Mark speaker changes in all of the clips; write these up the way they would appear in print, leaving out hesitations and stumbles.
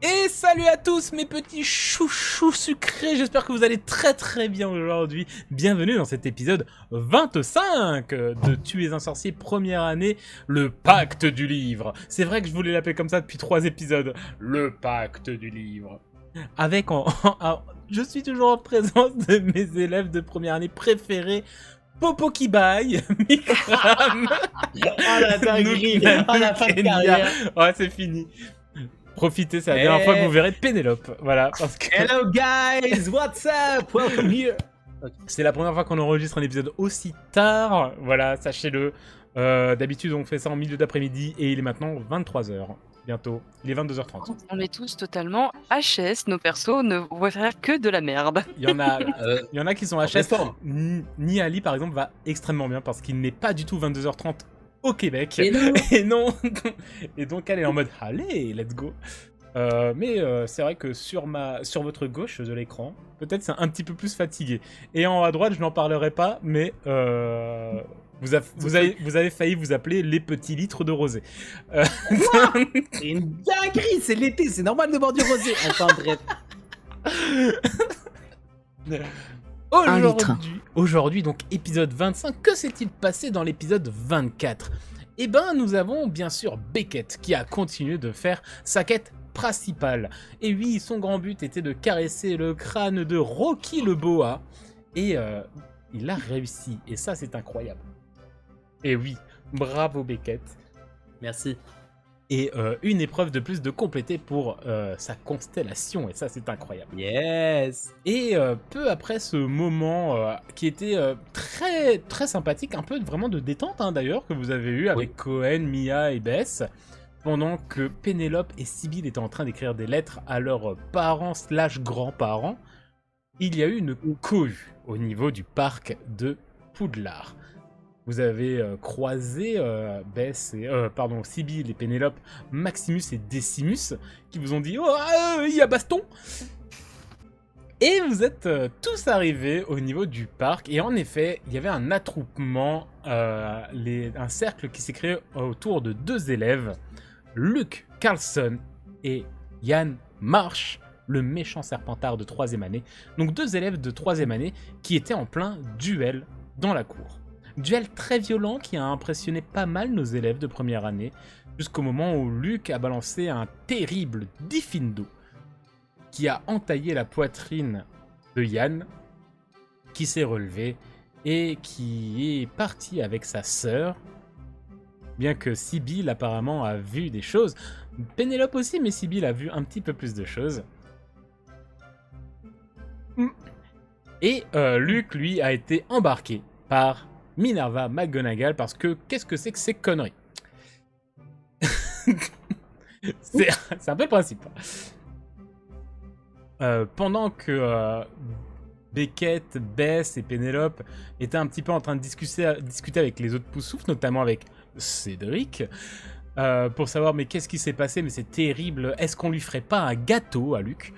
Speaker 1: Et salut à tous mes petits chouchous sucrés, j'espère que vous allez très très bien aujourd'hui. Bienvenue dans cet épisode 25 de Tuer un sorcier première année, le pacte du livre. C'est vrai que je voulais l'appeler comme ça depuis 3 épisodes, le pacte du livre. Avec je suis toujours en présence de mes élèves de première année préférés, Popo qui baille, Mikram,
Speaker 2: Oh la dinguerie,
Speaker 1: Nanook,
Speaker 2: oh la fin de
Speaker 1: et Nia.
Speaker 2: carrière.
Speaker 1: Ouais, c'est fini. Profitez, c'est la dernière fois que vous verrez de Pénélope. Voilà, parce que
Speaker 2: Hello guys, what's up? Welcome here.
Speaker 1: c'est la première fois qu'on enregistre un épisode aussi tard. Voilà, sachez-le. D'habitude, on fait ça en milieu d'après-midi et il est maintenant 23h. Bientôt, il est 22h30.
Speaker 3: On est tous totalement HS, nos persos ne vont faire que de la merde.
Speaker 1: Il y en a qui sont HS.
Speaker 2: forme.
Speaker 1: Niali, par exemple, va extrêmement bien parce qu'il n'est pas du tout 22h30 au Québec.
Speaker 2: Et non.
Speaker 1: Et non. Et donc, elle est en mode allez, let's go. Mais c'est vrai que sur votre gauche de l'écran, peut-être c'est un petit peu plus fatigué. Et en haut à droite, je n'en parlerai pas, mais vous avez failli vous appeler les petits litres de rosé.
Speaker 2: C'est une dinguerie, c'est l'été, c'est normal de boire du rosé. Enfin bref.
Speaker 1: Aujourd'hui, donc épisode 25, que s'est-il passé dans l'épisode 24 ? Eh ben, nous avons bien sûr Beckett qui a continué de faire sa quête principale. Et oui, son grand but était de caresser le crâne de Rocky le Boa. Et il a réussi. Et ça, c'est incroyable. Et oui, bravo Beckett.
Speaker 2: Merci.
Speaker 1: Et une épreuve de plus de compléter pour sa constellation. Et ça, c'est incroyable.
Speaker 2: Yes.
Speaker 1: Et peu après ce moment qui était très très sympathique, un peu vraiment de détente d'ailleurs, que vous avez eu avec Cohen, Mia et Bess, pendant que Pénélope et Sibyl étaient en train d'écrire des lettres à leurs parents / grands-parents, il y a eu une cohue au niveau du parc de Poudlard. Vous avez croisé Sibyl et Pénélope, Maximus et Decimus, qui vous ont dit « Oh, il y a baston !» Et vous êtes tous arrivés au niveau du parc, et en effet, il y avait un attroupement, un cercle qui s'est créé autour de 2 élèves, Luke Carlson et Yann Marsh, le méchant serpentard de 3e année. Donc 2 élèves de 3e année qui étaient en plein duel dans la cour. Duel très violent qui a impressionné pas mal nos élèves de première année, jusqu'au moment où Luke a balancé un terrible Diffindo qui a entaillé la poitrine de Yann, qui s'est relevé et qui est parti avec sa sœur, bien que Sibyl apparemment a vu des choses. Pénélope aussi, mais Sibyl a vu un petit peu plus de choses. Et Luke, lui, a été embarqué par Minerva McGonagall, parce que qu'est-ce que c'est que ces conneries? C'est un peu le principe. Pendant que Beckett, Bess et Pénélope étaient un petit peu en train de discuter avec les autres poussoufs, notamment avec Cédric, pour savoir mais qu'est-ce qui s'est passé, mais c'est terrible, est-ce qu'on lui ferait pas un gâteau à Luc?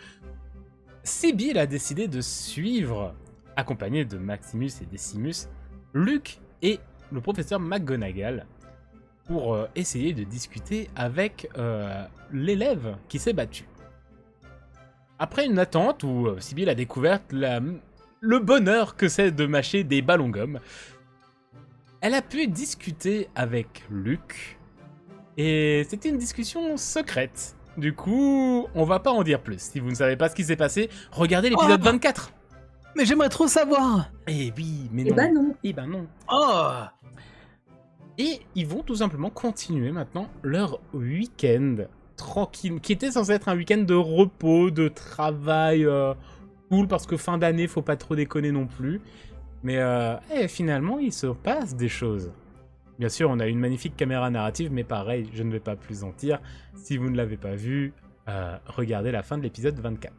Speaker 1: Sibyl a décidé de suivre, accompagné de Maximus et Decimus, Luke et le professeur McGonagall pour essayer de discuter avec l'élève qui s'est battu. Après une attente où Sibyl a découvert le bonheur que c'est de mâcher des ballons gomme, elle a pu discuter avec Luke et c'était une discussion secrète. Du coup, on va pas en dire plus. Si vous ne savez pas ce qui s'est passé, regardez l'épisode 24.
Speaker 2: Mais j'aimerais trop savoir.
Speaker 1: Eh oui, mais non.
Speaker 4: Eh ben non.
Speaker 1: Eh ben non.
Speaker 2: Oh.
Speaker 1: Et ils vont tout simplement continuer maintenant leur week-end tranquille, qui était censé être un week-end de repos, de travail cool, parce que fin d'année, faut pas trop déconner non plus. Mais finalement, il se passe des choses. Bien sûr, on a une magnifique caméra narrative, mais pareil, je ne vais pas plus en dire. Si vous ne l'avez pas vu, regardez la fin de l'épisode 24.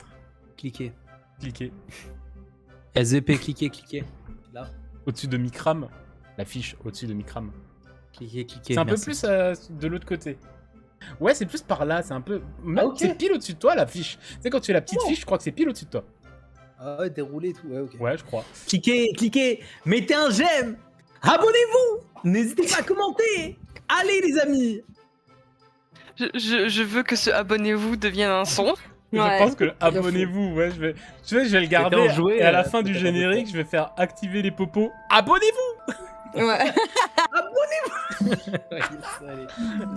Speaker 2: Cliquez. SVP, cliquez. Là.
Speaker 1: Au-dessus de Mikram, la fiche au-dessus de Mikram.
Speaker 2: Cliquez.
Speaker 1: C'est un
Speaker 2: merci.
Speaker 1: peu plus de l'autre côté. Ouais, c'est plus par là, c'est un peu...
Speaker 2: ok.
Speaker 1: C'est pile au-dessus de toi, la fiche. Tu sais, quand tu fais la petite fiche, je crois que c'est pile au-dessus de toi.
Speaker 2: Ah ouais, déroulé et tout, ouais, ok.
Speaker 1: Ouais, je crois.
Speaker 2: Cliquez, mettez un j'aime. Abonnez-vous. N'hésitez pas à commenter. Allez les amis.
Speaker 3: Je veux que ce abonnez-vous devienne un son.
Speaker 1: Je
Speaker 4: Ouais,
Speaker 1: pense que
Speaker 4: j'avoue.
Speaker 1: abonnez-vous, ouais, je vais le garder
Speaker 2: en jouer,
Speaker 1: et à la fin
Speaker 2: peut-être
Speaker 1: du
Speaker 2: un
Speaker 1: générique,
Speaker 2: peu.
Speaker 1: je vais faire activer les popos. Abonnez-vous!
Speaker 4: Ouais.
Speaker 2: Ouais, ça, allez.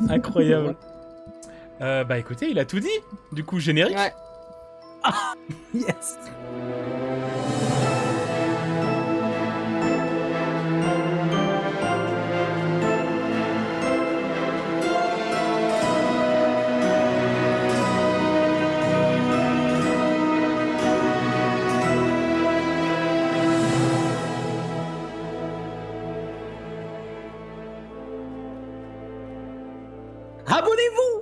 Speaker 1: Incroyable. Bah écoutez, il a tout dit. Du coup, générique.
Speaker 4: Ouais.
Speaker 2: Yes. Abonnez-vous.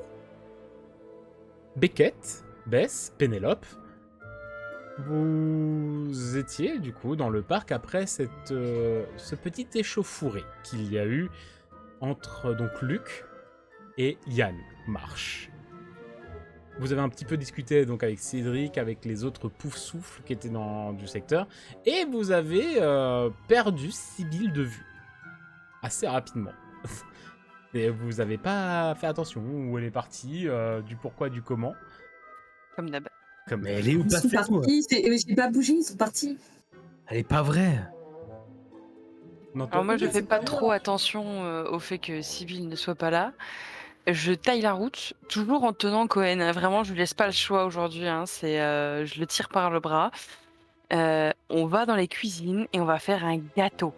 Speaker 1: Beckett, Bess, Pénélope, vous étiez du coup dans le parc après ce petit échauffouré qu'il y a eu entre donc Luc et Yann Marche. Vous avez un petit peu discuté donc avec Cédric, avec les autres pouf-souffles qui étaient du secteur, et vous avez perdu Sibylle de vue assez rapidement. Et vous n'avez pas fait attention où elle est partie, du pourquoi, du comment.
Speaker 3: Comme d'hab.
Speaker 1: Comme
Speaker 2: Mais elle est où
Speaker 4: Ils sont
Speaker 2: passée?
Speaker 4: partis. J'ai pas bougé, ils sont partis.
Speaker 2: Elle est pas vraie.
Speaker 3: Alors moi, je
Speaker 4: Ouais,
Speaker 3: fais
Speaker 4: c'est
Speaker 3: pas
Speaker 4: pas
Speaker 3: trop
Speaker 4: grave.
Speaker 3: attention au fait que Sibylle ne soit pas là. Je taille la route, toujours en tenant Cohen. Hein. Vraiment, je lui laisse pas le choix aujourd'hui. Hein. Je le tire par le bras. On va dans les cuisines et on va faire un gâteau.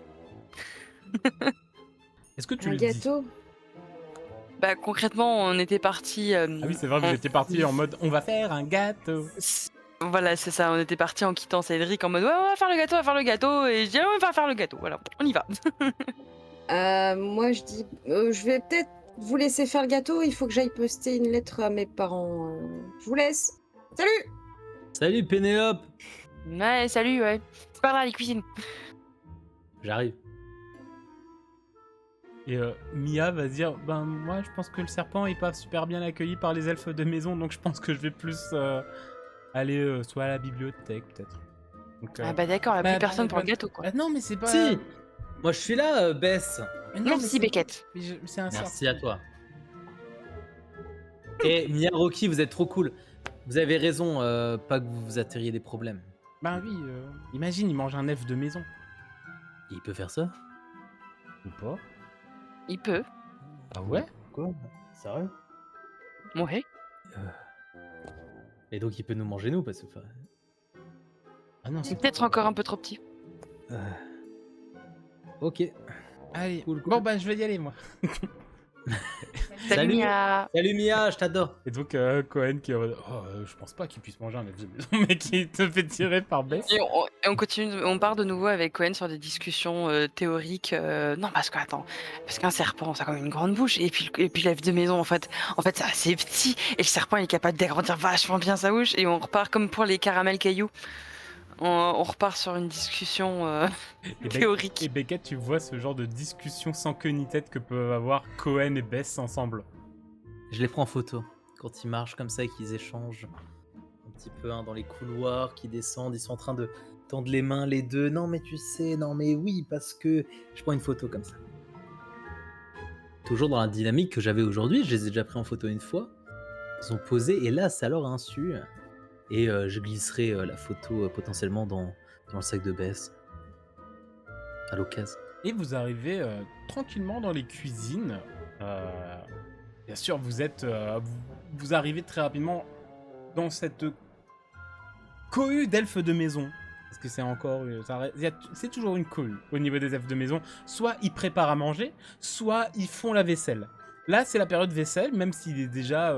Speaker 1: Est-ce que tu
Speaker 4: Un
Speaker 1: le dis?
Speaker 4: gâteau.
Speaker 3: Bah, concrètement, on était parti.
Speaker 1: Ah oui, c'est vrai, vous étiez parti en mode on va faire un gâteau.
Speaker 3: Voilà, c'est ça. On était parti en quittant Cédric en mode ouais, on va faire le gâteau, on va faire le gâteau. Et je dis on va faire le gâteau. Voilà, on y va.
Speaker 4: Moi, je dis, je vais peut-être vous laisser faire le gâteau. Il faut que j'aille poster une lettre à mes parents. Je vous laisse. Salut.
Speaker 2: Salut Pénélope.
Speaker 3: Ouais, salut, ouais. C'est par là, les cuisines.
Speaker 2: J'arrive.
Speaker 1: Et Mia va se dire ben moi je pense que le serpent est pas super bien accueilli par les elfes de maison, donc je pense que je vais plus aller soit à la bibliothèque peut-être. Donc,
Speaker 3: Ah bah d'accord, il a
Speaker 1: bah,
Speaker 3: plus personne pour le
Speaker 1: bah,
Speaker 3: gâteau, quoi.
Speaker 1: bah, non mais c'est pas.
Speaker 2: Si. Moi je suis là, Bess.
Speaker 1: Mais non, mais
Speaker 3: Merci,
Speaker 1: c'est-
Speaker 3: Beckett.
Speaker 1: mais c'est un
Speaker 2: Merci
Speaker 1: serpent.
Speaker 2: à toi. Et Mia, Rocky, vous êtes trop cool. Vous avez raison, pas que vous vous attiriez des problèmes.
Speaker 1: Ben oui, imagine il mange un elfe de maison.
Speaker 2: Il peut faire ça?
Speaker 1: Ou pas?
Speaker 3: Il peut.
Speaker 1: Ah ouais?
Speaker 2: Quoi? Sérieux?
Speaker 3: Ouais.
Speaker 2: Et donc il peut nous manger nous parce que.
Speaker 1: Ah non,
Speaker 3: C'est
Speaker 1: c'est
Speaker 3: peut-être encore un peu trop petit.
Speaker 2: Ok.
Speaker 1: Allez,
Speaker 2: Cool, cool.
Speaker 1: bon bah je vais y aller moi.
Speaker 3: Salut,
Speaker 2: Salut.
Speaker 3: Mia.
Speaker 2: Salut Mia, je t'adore.
Speaker 1: Et donc Cohen qui est en mode, je pense pas qu'il puisse manger un elfe de maison, mais qui te fait tirer par Bess.
Speaker 3: Et on continue, on part de nouveau avec Cohen sur des discussions théoriques. Non, parce que attends, parce qu'un serpent, ça a quand même une grande bouche, et puis l'elfe de maison, en fait c'est assez petit, et le serpent il est capable d'agrandir vachement bien sa bouche, et on repart comme pour les caramels cailloux. On repart sur une discussion théorique.
Speaker 1: Et Beckett, tu vois ce genre de discussion sans queue ni tête que peuvent avoir Cohen et Bess ensemble.
Speaker 2: Je les prends en photo quand ils marchent comme ça et qu'ils échangent un petit peu dans les couloirs, qui descendent, ils sont en train de tendre les mains les deux. Non mais tu sais, non mais oui, parce que je prends une photo comme ça. Toujours dans la dynamique que j'avais aujourd'hui, je les ai déjà pris en photo une fois. Ils ont posé et là c'est à leur insu. Et je glisserai la photo potentiellement dans le sac de Bess. À l'occasion.
Speaker 1: Et vous arrivez tranquillement dans les cuisines. Bien sûr, vous arrivez très rapidement dans cette cohue d'elfes de maison. Parce que c'est encore... c'est toujours une cohue au niveau des elfes de maison. Soit ils préparent à manger, soit ils font la vaisselle. Là, c'est la période vaisselle, même s'il est déjà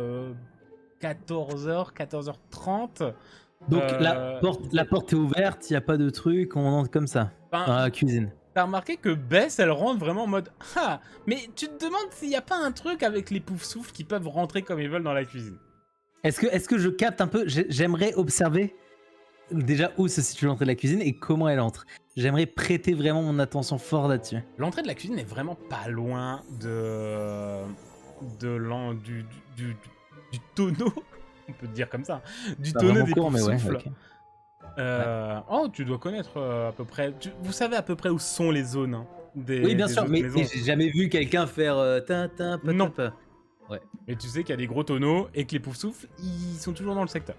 Speaker 1: 14h, 14h30.
Speaker 2: Donc la porte est ouverte, il n'y a pas de truc, on entre comme ça,
Speaker 1: Ben,
Speaker 2: dans la cuisine.
Speaker 1: T'as remarqué que Bess, elle rentre vraiment en mode « Ah, mais tu te demandes s'il n'y a pas un truc avec les poufs-souffles qui peuvent rentrer comme ils veulent dans la cuisine. »
Speaker 2: Est-ce que je capte un peu, j'aimerais observer déjà où se situe l'entrée de la cuisine et comment elle entre. J'aimerais prêter vraiment mon attention fort là-dessus.
Speaker 1: L'entrée de la cuisine est vraiment pas loin du tonneau, on peut dire comme ça, du
Speaker 2: Pas
Speaker 1: tonneau
Speaker 2: vraiment
Speaker 1: des
Speaker 2: court, mais ouais,
Speaker 1: poufs-souffles.
Speaker 2: ok.
Speaker 1: Oh, tu dois connaître à peu près... vous savez à peu près où sont les zones hein,
Speaker 2: Oui, bien sûr,
Speaker 1: autres
Speaker 2: mais
Speaker 1: maisons.
Speaker 2: j'ai jamais vu quelqu'un faire tintin,
Speaker 1: Non.
Speaker 2: patata. Ouais.
Speaker 1: Et tu sais qu'il y a des gros tonneaux et que les poufs-souffles, ils sont toujours dans le secteur.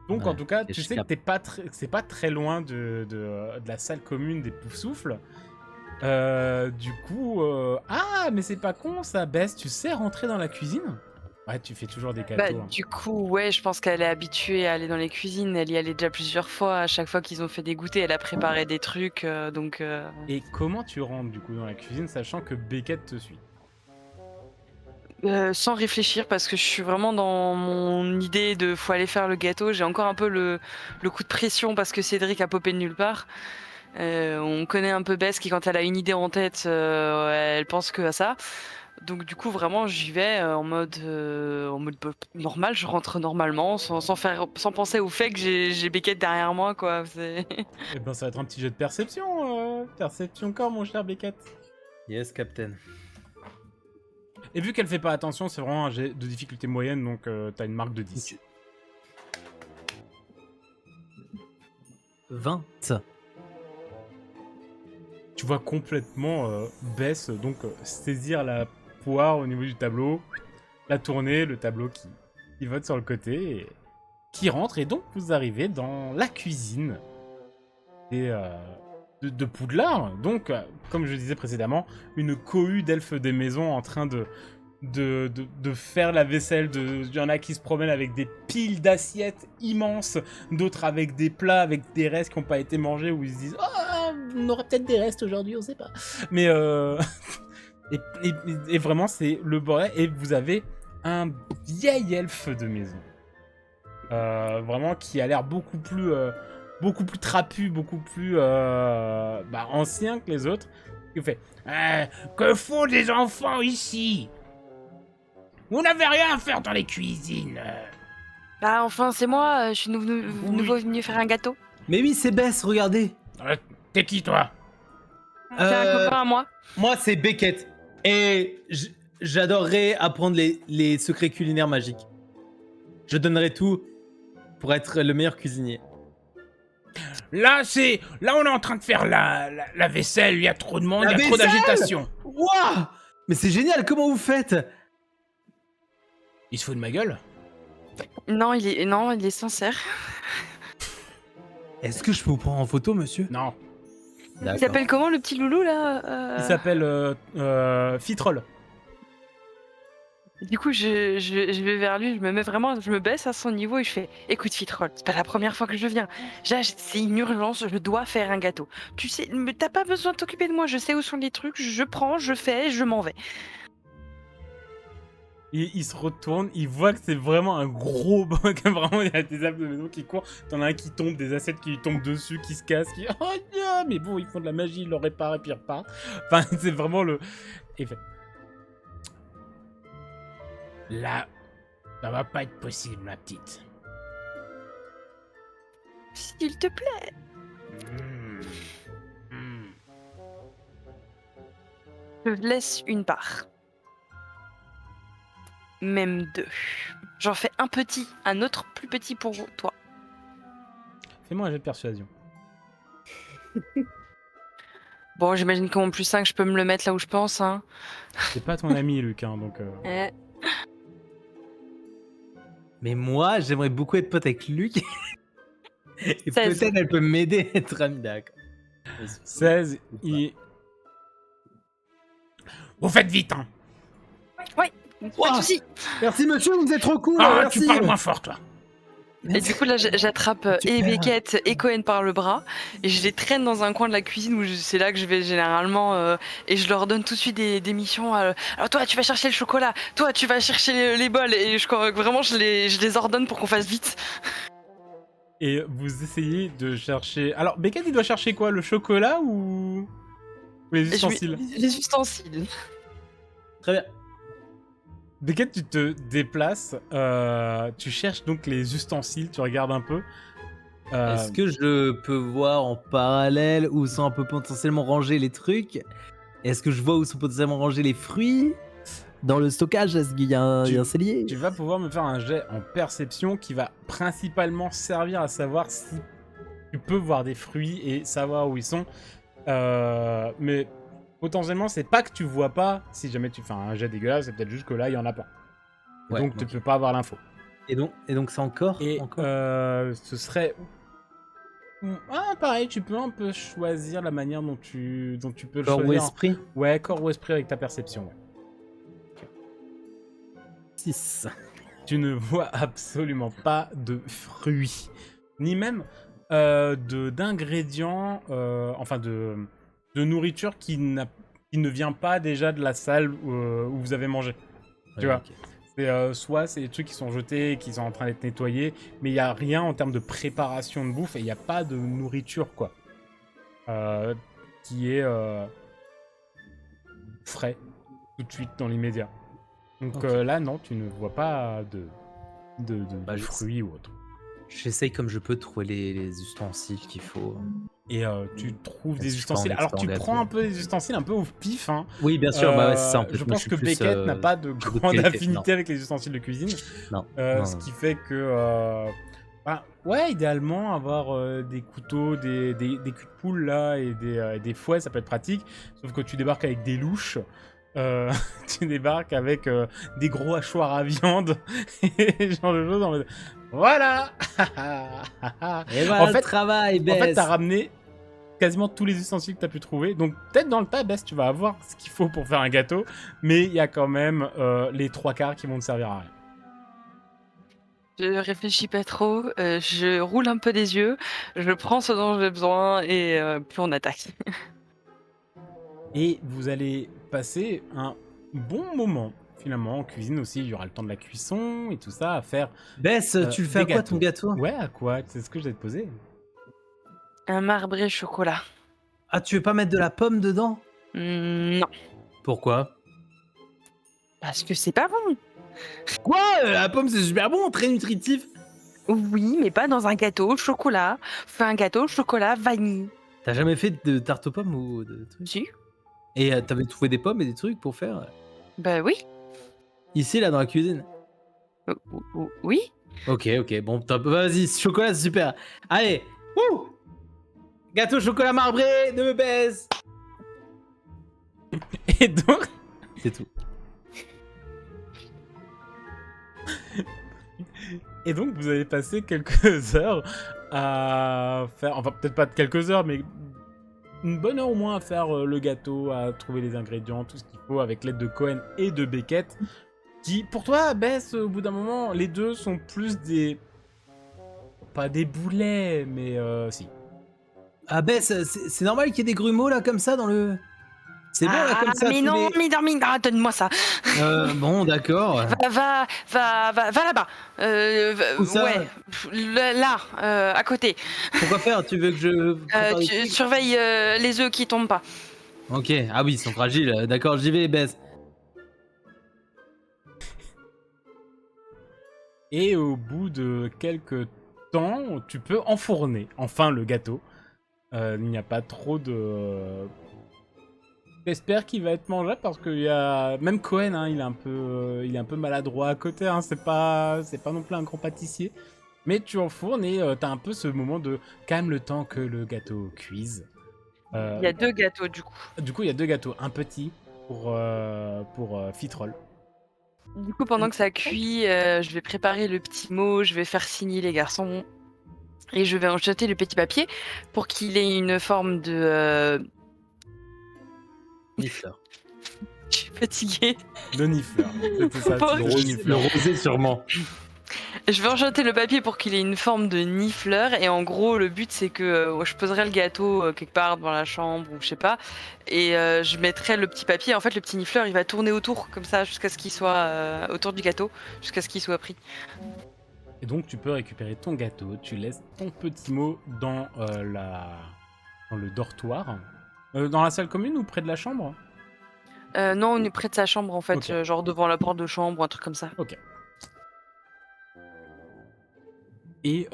Speaker 1: Donc en
Speaker 2: Ouais,
Speaker 1: tout cas,
Speaker 2: et
Speaker 1: tu
Speaker 2: je
Speaker 1: sais que
Speaker 2: capte.
Speaker 1: c'est pas très loin de la salle commune des poufs-souffles. Du coup... Ah, mais c'est pas con ça, Bess, tu sais rentrer dans la cuisine? Ouais, tu fais toujours des
Speaker 3: Bah,
Speaker 1: gâteaux. Hein.
Speaker 3: du coup, ouais, je pense qu'elle est habituée à aller dans les cuisines. Elle y allait déjà plusieurs fois. À chaque fois qu'ils ont fait des goûters, elle a préparé des trucs. Donc,
Speaker 1: Et comment tu rentres du coup dans la cuisine, sachant que Beckett te suit?
Speaker 3: sans réfléchir, parce que je suis vraiment dans mon idée de faut aller faire le gâteau. J'ai encore un peu le coup de pression parce que Cédric a popé de nulle part. On connaît un peu Bess qui, quand elle a une idée en tête, elle pense que à ça. Donc du coup, vraiment, j'y vais en mode normal. Je rentre normalement, sans penser au fait que j'ai Beckett derrière moi, quoi.
Speaker 1: Eh ben ça va être un petit jeu de perception. Perception corps, mon cher Beckett.
Speaker 2: Yes, Captain.
Speaker 1: Et vu qu'elle fait pas attention, c'est vraiment un jet de difficulté moyenne, donc t'as une marque de 10.
Speaker 2: 20.
Speaker 1: Tu vois complètement Bess donc saisir la poire au niveau du tableau, la tourner, le tableau qui vote sur le côté, et qui rentre, et donc vous arrivez dans la cuisine de Poudlard. Donc, comme je le disais précédemment, une cohue d'elfes des maisons en train de faire la vaisselle. Il y en a qui se promènent avec des piles d'assiettes immenses, d'autres avec des plats, avec des restes qui n'ont pas été mangés, où ils se disent « Oh, on aura peut-être des restes aujourd'hui, on sait pas. » Mais et vraiment, c'est le bordel. Et vous avez un vieil elfe de maison. Vraiment, qui a l'air beaucoup plus trapu, beaucoup plus ancien que les autres. Il fait que font des enfants ici? Vous n'avez rien à faire dans les cuisines.
Speaker 3: Bah enfin, c'est moi. Je suis
Speaker 1: Oui.
Speaker 3: nouveau venu faire un gâteau.
Speaker 2: Mais oui, c'est Bess, regardez.
Speaker 1: T'es qui, toi?
Speaker 3: C'est un copain à moi.
Speaker 2: Moi, c'est Beckett. Et j'adorerais apprendre les secrets culinaires magiques. Je donnerais tout pour être le meilleur cuisinier.
Speaker 1: Là, on est en train de faire la vaisselle. Il y a trop de monde,
Speaker 2: La
Speaker 1: il y a trop
Speaker 2: vaisselle
Speaker 1: d'agitation.
Speaker 2: Waouh! Mais c'est génial, comment vous faites?
Speaker 1: Il se fout de ma gueule?
Speaker 3: Non, il est sincère.
Speaker 2: Est-ce que je peux vous prendre en photo, monsieur?
Speaker 1: Non.
Speaker 3: Il s'appelle comment, le petit loulou là
Speaker 1: Il s'appelle Fitrol.
Speaker 3: Du coup, je vais vers lui, je me baisse à son niveau et je fais écoute, Fitrol, c'est pas la première fois que je viens. C'est une urgence, je dois faire un gâteau. Tu sais, mais t'as pas besoin de t'occuper de moi, je sais où sont les trucs, je prends, je fais, je m'en vais.
Speaker 1: Et il se retourne, il voit que c'est vraiment un gros bug. Vraiment, il y a des elfes de maison qui courent. T'en as un qui tombe, des assiettes qui lui tombent dessus, qui se cassent, qui. Oh non, mais bon, ils font de la magie, ils le réparent et puis ils repartent. Enfin, c'est vraiment le. Et il fait. Là, ça va pas être possible, ma petite.
Speaker 3: S'il te plaît. Je laisse une part. Même 2. J'en fais un petit, un autre plus petit pour toi.
Speaker 1: Fais-moi un jet de persuasion.
Speaker 3: Bon, j'imagine qu'en plus 5, je peux me le mettre là où je pense. Hein.
Speaker 1: C'est pas ton ami, Luc, hein, donc.
Speaker 2: Mais moi, j'aimerais beaucoup être pote avec Luc. Et
Speaker 3: 16.
Speaker 2: peut-être elle peut m'aider à être amie, d'accord.
Speaker 1: 16, il. Vous faites vite, hein!
Speaker 3: Pas de soucis.
Speaker 2: Merci monsieur, vous êtes trop cool.
Speaker 1: Ah,
Speaker 2: merci.
Speaker 1: tu parles moins fort, toi!
Speaker 3: Et du coup, là, j'attrape et Beckett et Cohen par le bras et je les traîne dans un coin de la cuisine où c'est là que je vais généralement et je leur donne tout de suite des missions. Alors toi, tu vas chercher le chocolat, toi, tu vas chercher les bols et vraiment, je les ordonne pour qu'on fasse vite.
Speaker 1: Et vous essayez de chercher... Alors, Beckett, il doit chercher quoi? Le chocolat ou les ustensiles?
Speaker 3: Les ustensiles.
Speaker 2: Très bien.
Speaker 1: Beckett, tu te déplaces, tu cherches donc les ustensiles, tu regardes un peu.
Speaker 2: Est-ce que je peux voir en parallèle où sont un peu potentiellement rangés les trucs? Est-ce que je vois où sont potentiellement rangés les fruits? Dans le stockage, est-ce qu'il y a un cellier?
Speaker 1: Tu vas pouvoir me faire un jet en perception qui va principalement servir à savoir si tu peux voir des fruits et savoir où ils sont. Mais potentiellement, c'est pas que tu vois pas. Si jamais tu fais un jet dégueulasse, c'est peut-être juste que là, il y en a pas.
Speaker 2: Ouais,
Speaker 1: donc tu
Speaker 2: ok.
Speaker 1: peux pas avoir l'info.
Speaker 2: Et donc c'est encore,
Speaker 1: Et
Speaker 2: encore
Speaker 1: ce serait... Ah, pareil, tu peux un peu choisir la manière dont tu peux le
Speaker 2: corps ou
Speaker 1: choisir.
Speaker 2: esprit
Speaker 1: Ouais, corps ou esprit avec ta perception. Ouais.
Speaker 2: 6.
Speaker 1: Tu ne vois absolument pas de fruits, ni même d'ingrédients, enfin de nourriture qui ne vient pas déjà de la salle où vous avez mangé. Tu vois. C'est soit c'est des trucs qui sont jetés, qui sont en train d'être nettoyés, mais il n'y a rien en termes de préparation de bouffe et il n'y a pas de nourriture, quoi. Qui est frais tout de suite dans l'immédiat. Donc
Speaker 2: Ok.
Speaker 1: là, non, tu ne vois pas de
Speaker 2: Bah,
Speaker 1: fruits ou autre.
Speaker 2: J'essaye comme je peux de trouver les ustensiles qu'il faut.
Speaker 1: Et tu trouves des
Speaker 2: Je suis pas en
Speaker 1: ustensiles. Alors
Speaker 2: expert en
Speaker 1: tu
Speaker 2: gâteau.
Speaker 1: prends un peu des ustensiles un peu au pif, hein.
Speaker 2: Oui, bien sûr, bah ouais, c'est ça. En fait,
Speaker 1: Je
Speaker 2: moi,
Speaker 1: pense
Speaker 2: suis
Speaker 1: que
Speaker 2: plus,
Speaker 1: Beckett n'a pas de
Speaker 2: goût de
Speaker 1: grande
Speaker 2: qualité.
Speaker 1: affinité avec les ustensiles de cuisine.
Speaker 2: Non.
Speaker 1: Ce qui fait que... bah, ouais, idéalement, avoir des couteaux, des culs de poule là, et des fouets, ça peut être pratique. Sauf que tu débarques avec des louches. Tu débarques avec des gros hachoirs à viande et ce genre de choses en mode voilà.
Speaker 2: Et voilà
Speaker 1: En
Speaker 2: le
Speaker 1: fait,
Speaker 2: travail,
Speaker 1: En fait,
Speaker 2: Bess.
Speaker 1: t'as ramené quasiment tous les ustensiles que t'as pu trouver. Donc peut-être dans le tas, Bess, tu vas avoir ce qu'il faut pour faire un gâteau, mais il y a quand même les 3/4 qui vont te servir à rien.
Speaker 3: Je réfléchis pas trop, je roule un peu des yeux, je prends ce dont j'ai besoin et puis on attaque.
Speaker 1: Et vous allez passer un bon moment, finalement, en cuisine aussi. Il y aura le temps de la cuisson et tout ça, à faire
Speaker 2: Bess, tu le fais
Speaker 1: des
Speaker 2: à quoi ton gâteau?
Speaker 1: Ouais, à quoi? C'est ce que j'allais te poser.
Speaker 3: Un marbré chocolat.
Speaker 2: Ah, tu veux pas mettre de la pomme dedans?
Speaker 3: Non,
Speaker 2: Pourquoi?
Speaker 3: parce que c'est pas bon.
Speaker 2: Quoi? La pomme, c'est super bon, très nutritif.
Speaker 3: Oui, mais pas dans un gâteau au chocolat. Fais un gâteau au chocolat vanille.
Speaker 2: T'as jamais fait de tarte aux pommes ou de trucs?
Speaker 3: Si?
Speaker 2: Et t'avais trouvé des pommes et des trucs pour faire?
Speaker 3: Bah oui.
Speaker 2: Ici, là, dans la cuisine?
Speaker 3: Oui.
Speaker 2: Ok, bon, top. Vas-y, chocolat, c'est super. Allez, wouh! Gâteau chocolat marbré de Bess.
Speaker 1: Et donc,
Speaker 2: C'est tout.
Speaker 1: vous allez passer quelques heures à faire, enfin peut-être pas quelques heures, mais une bonne heure au moins à faire le gâteau, à trouver les ingrédients, tout ce qu'il faut avec l'aide de Cohen et de Beckett. Qui, pour toi, Bess, au bout d'un moment, les deux sont plus des... Pas des boulets, mais si.
Speaker 2: Ah, Bess, c'est normal qu'il y ait des grumeaux là comme ça dans le. C'est bon là comme ça.
Speaker 3: mais
Speaker 2: tous
Speaker 3: non,
Speaker 2: les-
Speaker 3: donne-moi ça.
Speaker 2: Bon, d'accord.
Speaker 3: Va là-bas.
Speaker 2: Où ça?
Speaker 3: Ouais, là, à côté.
Speaker 2: Pourquoi faire? Tu veux que je prépare des
Speaker 3: Tu
Speaker 2: trucs?
Speaker 3: surveilles les œufs qui tombent pas.
Speaker 2: Ok. Ah oui, ils sont fragiles. D'accord, j'y vais, Bess.
Speaker 1: Et au bout de quelques temps, tu peux enfourner enfin le gâteau. Il n'y a pas trop de... J'espère qu'il va être mangeable parce qu'il y a... Même Cohen, hein, il est un peu maladroit à côté, hein, c'est pas non plus un grand pâtissier. Mais tu enfournes et t'as un peu ce moment de calme le temps que le gâteau cuise.
Speaker 3: Il y a 2 gâteaux du coup.
Speaker 1: Du coup, il y a 2 gâteaux. Un petit pour Fitrol.
Speaker 3: Du coup, pendant que ça cuit, je vais préparer le petit mot, je vais faire signer les garçons et je vais enjeter le petit papier pour qu'il ait une forme de.
Speaker 2: Nifleur.
Speaker 3: Je suis fatiguée.
Speaker 1: De Nifleur. C'était ça,
Speaker 3: Pour
Speaker 1: c'est
Speaker 3: qu'il-
Speaker 1: de Nifleur.
Speaker 2: rosé sûrement.
Speaker 3: Je vais enjeter le papier pour qu'il ait une forme de nifleur et en gros le but c'est que je poserai le gâteau quelque part dans la chambre ou je sais pas et je mettrai le petit papier. En fait le petit nifleur il va tourner autour comme ça jusqu'à ce qu'il soit autour du gâteau jusqu'à ce qu'il soit pris.
Speaker 1: Et donc, tu peux récupérer ton gâteau. Tu laisses ton petit mot dans le dortoir. Dans la salle commune ou près de la chambre?
Speaker 3: Non, on est près de sa chambre en fait,
Speaker 1: Ok.
Speaker 3: genre devant la porte de chambre ou un truc comme ça.
Speaker 1: Ok. Et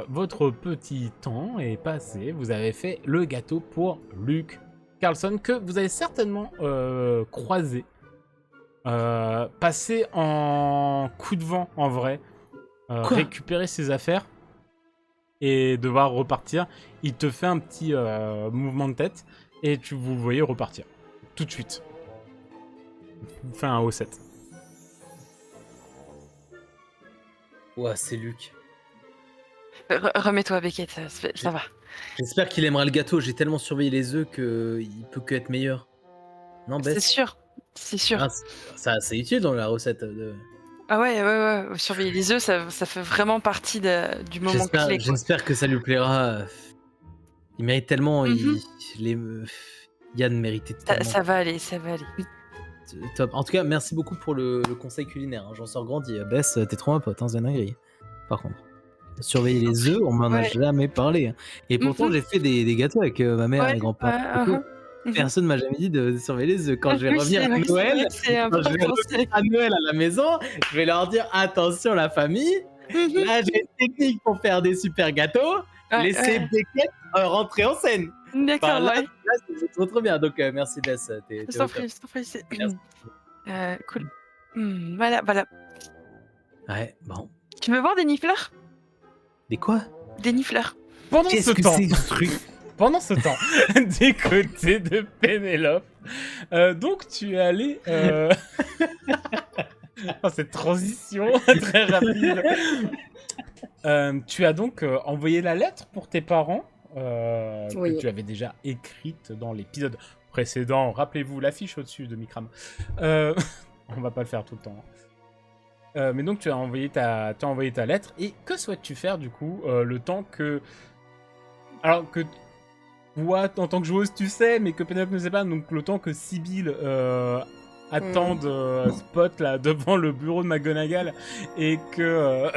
Speaker 1: votre petit temps est passé. Vous avez fait le gâteau pour Luke Carlson, que vous avez certainement croisé. Passer en coup de vent, en vrai.
Speaker 2: Quoi?
Speaker 1: Récupérer ses affaires. Et devoir repartir. Il te fait un petit mouvement de tête. Et vous le voyez repartir. Tout de suite. Il fait un O7.
Speaker 2: Ouah, c'est Luc.
Speaker 3: Remets-toi, Beckett, ça va.
Speaker 2: J'espère qu'il aimera le gâteau. J'ai tellement surveillé les œufs qu'il peut que être meilleur. Non,
Speaker 3: C'est
Speaker 2: Bess?
Speaker 3: sûr, c'est sûr.
Speaker 2: Ah, c'est utile dans la recette.
Speaker 3: Ah ouais. Surveiller les œufs, ça fait vraiment partie du moment clé, quoi.
Speaker 2: J'espère que ça lui plaira. Il mérite tellement.
Speaker 3: Mhm.
Speaker 2: Yann méritait
Speaker 3: Ça,
Speaker 2: tellement.
Speaker 3: ça va aller.
Speaker 2: Top. En tout cas, merci beaucoup pour le conseil culinaire. J'en sors grandi. Bess, t'es trop ma pote, hein, c'est une dinguerie. Par contre, surveiller les œufs, on m'en a
Speaker 3: Ouais.
Speaker 2: jamais parlé. Et pourtant,
Speaker 3: Mhm.
Speaker 2: j'ai fait des gâteaux avec ma mère
Speaker 3: Ouais,
Speaker 2: et grand-père.
Speaker 3: ouais, mhm.
Speaker 2: Personne m'a jamais dit de surveiller les œufs. Quand je vais
Speaker 3: Oui,
Speaker 2: revenir
Speaker 3: c'est
Speaker 2: à
Speaker 3: vrai que
Speaker 2: Noël,
Speaker 3: c'est un
Speaker 2: quand
Speaker 3: peu
Speaker 2: je vais revenir à Noël à la maison, je vais leur dire attention la famille.
Speaker 3: Mhm.
Speaker 2: Là, j'ai une technique pour faire des super gâteaux.
Speaker 3: Ouais,
Speaker 2: Laissez
Speaker 3: ouais.
Speaker 2: Beckett rentrer en scène.
Speaker 3: D'accord,
Speaker 2: Là,
Speaker 3: ouais.
Speaker 2: c'est trop bien. Donc, merci Bess, t'es
Speaker 3: Je
Speaker 2: au
Speaker 3: t'en
Speaker 2: top.
Speaker 3: prie, je t'en prie.
Speaker 2: Merci.
Speaker 3: Cool. Voilà.
Speaker 2: Ouais, bon.
Speaker 3: Tu veux voir des nifleurs?
Speaker 2: Des quoi?
Speaker 3: Des nifleurs.
Speaker 1: Pendant
Speaker 2: Qu'est-ce
Speaker 1: ce
Speaker 2: que
Speaker 1: temps,
Speaker 2: c'est ce truc?
Speaker 1: pendant ce temps, des côtés de Pénélope, donc tu es allé... Oh, cette transition très rapide. Tu as donc envoyé la lettre pour tes parents,
Speaker 4: Oui.
Speaker 1: que tu avais déjà écrite dans l'épisode précédent. Rappelez-vous l'affiche au-dessus de Mikram. On va pas le faire tout le temps. Mais donc tu as envoyé ta lettre. Et que souhaites-tu faire du coup le temps que... Alors que toi, en tant que joueuse, tu sais, mais que Penelope ne sait pas. Donc le temps que Sibyl attende Spot là devant le bureau de McGonagall et que,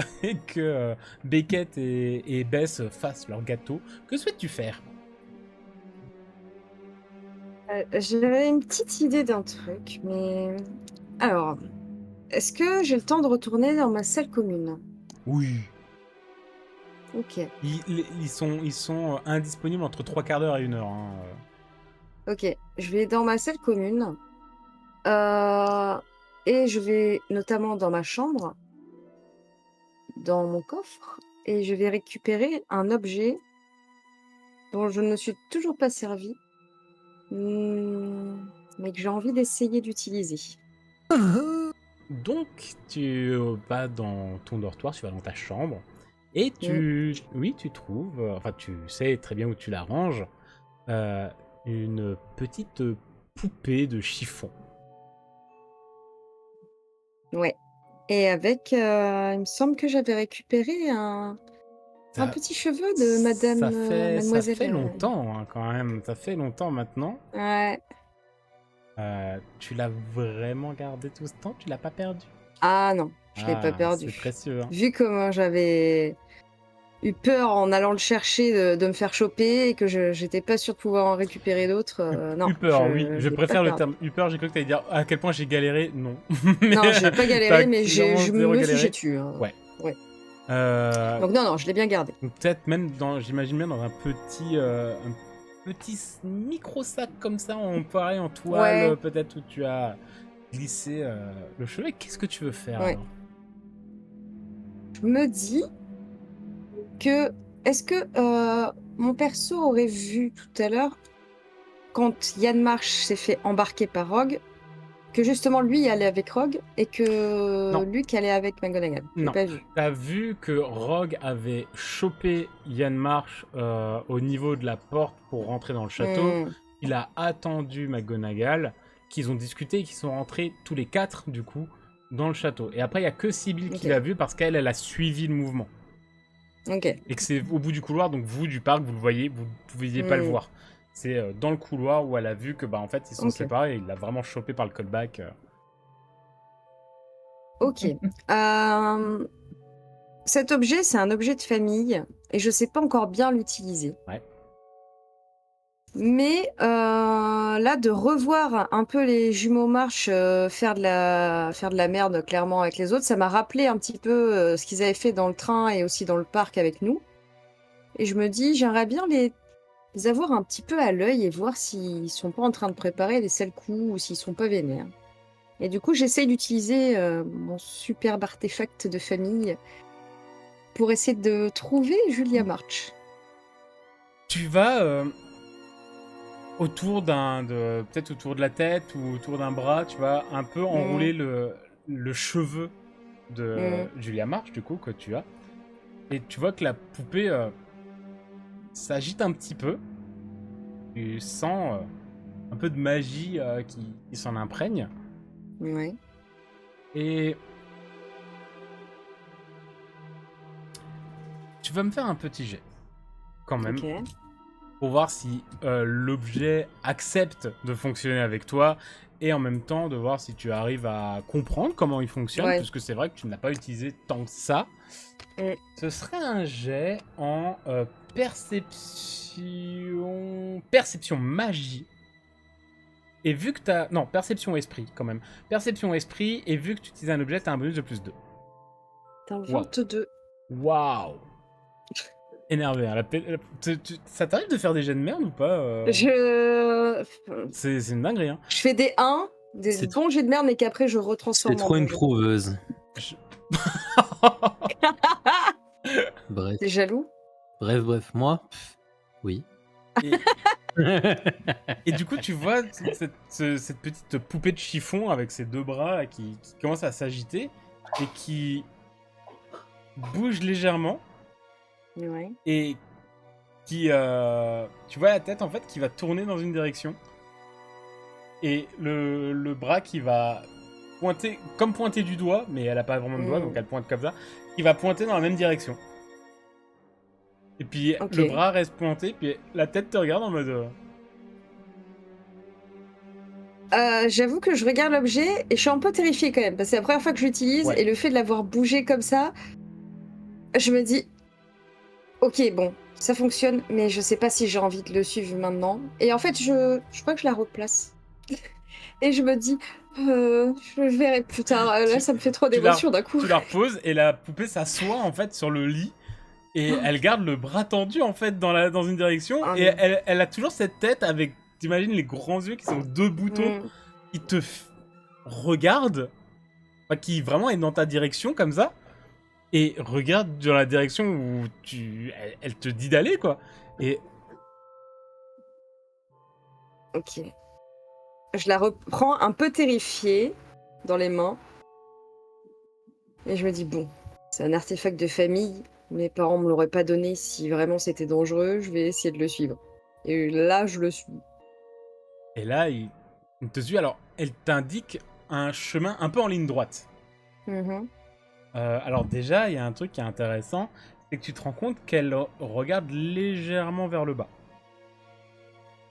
Speaker 1: Beckett et Bess fassent leur gâteau. Que souhaites-tu faire?
Speaker 4: J'avais une petite idée d'un truc, mais... Alors, est-ce que j'ai le temps de retourner dans ma salle commune?
Speaker 1: Oui.
Speaker 4: Ok.
Speaker 1: Ils sont indisponibles entre 3 quarts d'heure et 1 heure. Hein.
Speaker 4: Ok, je vais dans ma salle commune. Et je vais notamment dans ma chambre, dans mon coffre, et je vais récupérer un objet dont je ne me suis toujours pas servi, mais que j'ai envie d'essayer d'utiliser.
Speaker 1: Donc, tu vas dans ton dortoir, tu vas dans ta chambre, et oui, tu trouves, enfin, tu sais très bien où tu la ranges, une petite poupée de chiffon.
Speaker 4: Ouais. Et avec, il me semble que j'avais récupéré un petit cheveu de madame,
Speaker 1: Ça fait
Speaker 4: mademoiselle.
Speaker 1: longtemps, hein, quand même. Ça fait longtemps maintenant.
Speaker 4: Ouais.
Speaker 1: Tu l'as vraiment gardé tout ce temps? Tu l'as pas perdu?
Speaker 4: Ah non, je l'ai pas
Speaker 1: C'est
Speaker 4: perdu.
Speaker 1: précieux, hein.
Speaker 4: Vu comment j'avais eu peur en allant le chercher de me faire choper et que j'étais pas sûre de pouvoir en récupérer d'autres, non,
Speaker 1: Eu peur, oui. Je
Speaker 4: l'ai pas
Speaker 1: préfère le
Speaker 4: perdu.
Speaker 1: terme eu peur. J'ai cru que t'allais dire à quel point j'ai galéré. Non.
Speaker 4: Non, j'ai pas galéré,
Speaker 1: t'as
Speaker 4: mais
Speaker 1: clairement
Speaker 4: je
Speaker 1: zéro
Speaker 4: me suis
Speaker 1: galéré.
Speaker 4: jeté dessus, hein.
Speaker 1: Ouais.
Speaker 4: Ouais.
Speaker 1: Donc
Speaker 4: Donc non, je l'ai bien gardé.
Speaker 1: peut-être même j'imagine bien dans un petit micro sac comme ça, pareil en toile,
Speaker 4: Ouais.
Speaker 1: peut-être où tu as glissé le cheveu. Et qu'est-ce que tu veux faire
Speaker 4: Ouais.
Speaker 1: alors?
Speaker 4: Je me dis que est-ce que mon perso aurait vu tout à l'heure quand Yann Marsh s'est fait embarquer par Rogue, que justement lui allait avec Rogue et que
Speaker 1: Non.
Speaker 4: Luke allait avec McGonagall. Je l'ai
Speaker 1: Non.
Speaker 4: pas vu.
Speaker 1: T'as vu que Rogue avait chopé Yann Marsh au niveau de la porte pour rentrer dans le château. Il a attendu McGonagall, qu'ils ont discuté et qu'ils sont rentrés tous les 4 du coup dans le château. Et après il y a que Sibyl qui
Speaker 4: Ok.
Speaker 1: l'a vu parce qu'elle a suivi le mouvement.
Speaker 4: Ok.
Speaker 1: Et que c'est au bout du couloir, donc vous du parc, vous le voyez, vous ne pouviez pas le voir. C'est dans le couloir où elle a vu que bah en fait ils sont
Speaker 4: Ok.
Speaker 1: séparés et il l'a vraiment chopé par le callback.
Speaker 4: Ok. Cet objet, c'est un objet de famille et je sais pas encore bien l'utiliser.
Speaker 1: Ouais.
Speaker 4: Mais là, de revoir un peu les jumeaux March faire de la merde clairement avec les autres, ça m'a rappelé un petit peu ce qu'ils avaient fait dans le train et aussi dans le parc avec nous. Et je me dis, j'aimerais bien les avoir un petit peu à l'œil et voir s'ils sont pas en train de préparer des sales coups ou s'ils sont pas vénères. Et du coup, j'essaye d'utiliser mon superbe artefact de famille pour essayer de trouver Julia March.
Speaker 1: Tu vas peut-être autour de la tête ou autour d'un bras, tu vas un peu enrouler le cheveu de Julia March, du coup, que tu as. Et tu vois que la poupée s'agite un petit peu. Tu sens un peu de magie qui s'en imprègne.
Speaker 4: Ouais.
Speaker 1: Et tu vas me faire un petit jet, quand même,
Speaker 4: Ok.
Speaker 1: pour voir si l'objet accepte de fonctionner avec toi, et en même temps de voir si tu arrives à comprendre comment il fonctionne,
Speaker 4: Ouais.
Speaker 1: puisque c'est vrai que tu ne l'as pas utilisé tant que ça.
Speaker 4: Mm.
Speaker 1: Ce serait un jet en perception magie. Et vu que t'as... Non, perception esprit, quand même. Perception esprit, et vu que tu utilises un objet, t'as un bonus de plus 2.
Speaker 4: T'as un
Speaker 1: Wow.
Speaker 4: 22.
Speaker 1: Waouh. Énervé, hein. Ça t'arrive de faire des jets de merde ou pas
Speaker 4: Je
Speaker 1: C'est une dinguerie, hein.
Speaker 4: fais des 1, des
Speaker 2: C'est
Speaker 4: bons jets de merde, mais qu'après je
Speaker 2: C'est
Speaker 4: retransforme en
Speaker 2: trop une
Speaker 4: bons jets.
Speaker 2: prouveuse.
Speaker 1: Je-
Speaker 2: Bref,
Speaker 4: T'es jaloux?
Speaker 2: bref, moi, oui.
Speaker 1: Et du coup, tu vois cette petite poupée de chiffon avec ses deux bras là, qui commence à s'agiter et qui bouge légèrement
Speaker 4: Ouais.
Speaker 1: et qui... tu vois la tête en fait qui va tourner dans une direction et le bras qui va pointer du doigt, mais elle a pas vraiment de doigt donc elle pointe comme ça, qui va pointer dans la même direction. Et puis
Speaker 4: Ok.
Speaker 1: le bras reste pointé, puis la tête te regarde en mode...
Speaker 4: J'avoue que je regarde l'objet et je suis un peu terrifiée quand même, parce que c'est la première fois que je l'utilise
Speaker 1: Ouais.
Speaker 4: et le fait de l'avoir bougé comme ça, je me dis, ok, bon, ça fonctionne, mais je sais pas si j'ai envie de le suivre maintenant. Et en fait, je crois que je la replace. Et je me dis, je verrai plus tard. Là, ça me fait trop
Speaker 1: tu la-
Speaker 4: d'émotions d'un coup.
Speaker 1: Tu la reposes et la poupée s'assoit en fait sur le lit et elle garde le bras tendu en fait dans une direction
Speaker 4: Ah
Speaker 1: et
Speaker 4: non.
Speaker 1: elle a toujours cette tête avec, t'imagines les grands yeux qui sont deux boutons
Speaker 4: Mm.
Speaker 1: qui te regardent, enfin, qui vraiment est dans ta direction comme ça et regarde dans la direction où elle te dit d'aller quoi. Et
Speaker 4: Ok. Je la reprends un peu terrifiée dans les mains. Et je me dis, bon, c'est un artefact de famille. Mes parents me l'auraient pas donné si vraiment c'était dangereux. Je vais essayer de le suivre. Et là, je le suis.
Speaker 1: Et là, il te suit. Alors, elle t'indique un chemin un peu en ligne droite.
Speaker 4: Mhm.
Speaker 1: Alors déjà, il y a un truc qui est intéressant, c'est que tu te rends compte qu'elle regarde légèrement vers le bas.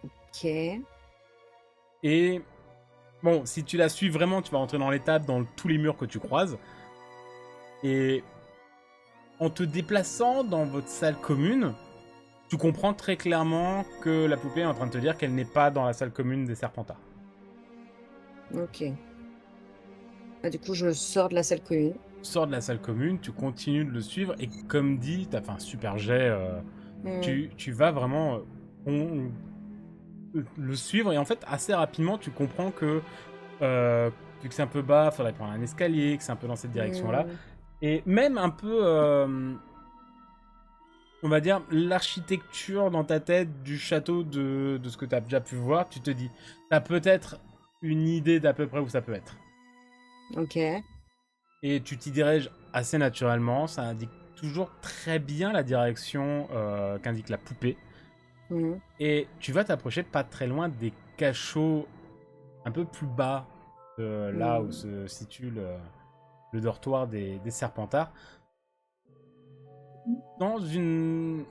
Speaker 4: Ok.
Speaker 1: Et bon, si tu la suis vraiment, tu vas rentrer dans l'étape, dans tous les murs que tu croises. Et en te déplaçant dans votre salle commune, tu comprends très clairement que la poupée est en train de te dire qu'elle n'est pas dans la salle commune des Serpentards.
Speaker 4: Ok. Ah, du coup, je sors de la salle commune.
Speaker 1: Tu sors de la salle commune, tu continues de le suivre, et comme dit, t'as fait un super jet,
Speaker 4: Mm.
Speaker 1: tu vas vraiment le suivre, et en fait, assez rapidement, tu comprends que, vu que c'est un peu bas, faudrait prendre un escalier, que c'est un peu dans cette direction-là,
Speaker 4: Mm.
Speaker 1: et même un peu, on va dire, l'architecture dans ta tête du château de ce que tu as déjà pu voir, tu te dis, t'as peut-être une idée d'à peu près où ça peut être.
Speaker 4: Ok.
Speaker 1: Et tu t'y diriges assez naturellement, ça indique toujours très bien la direction qu'indique la poupée.
Speaker 4: Mm.
Speaker 1: Et tu vas t'approcher pas très loin des cachots un peu plus bas de là où se situe le dortoir des Serpentards. Dans une...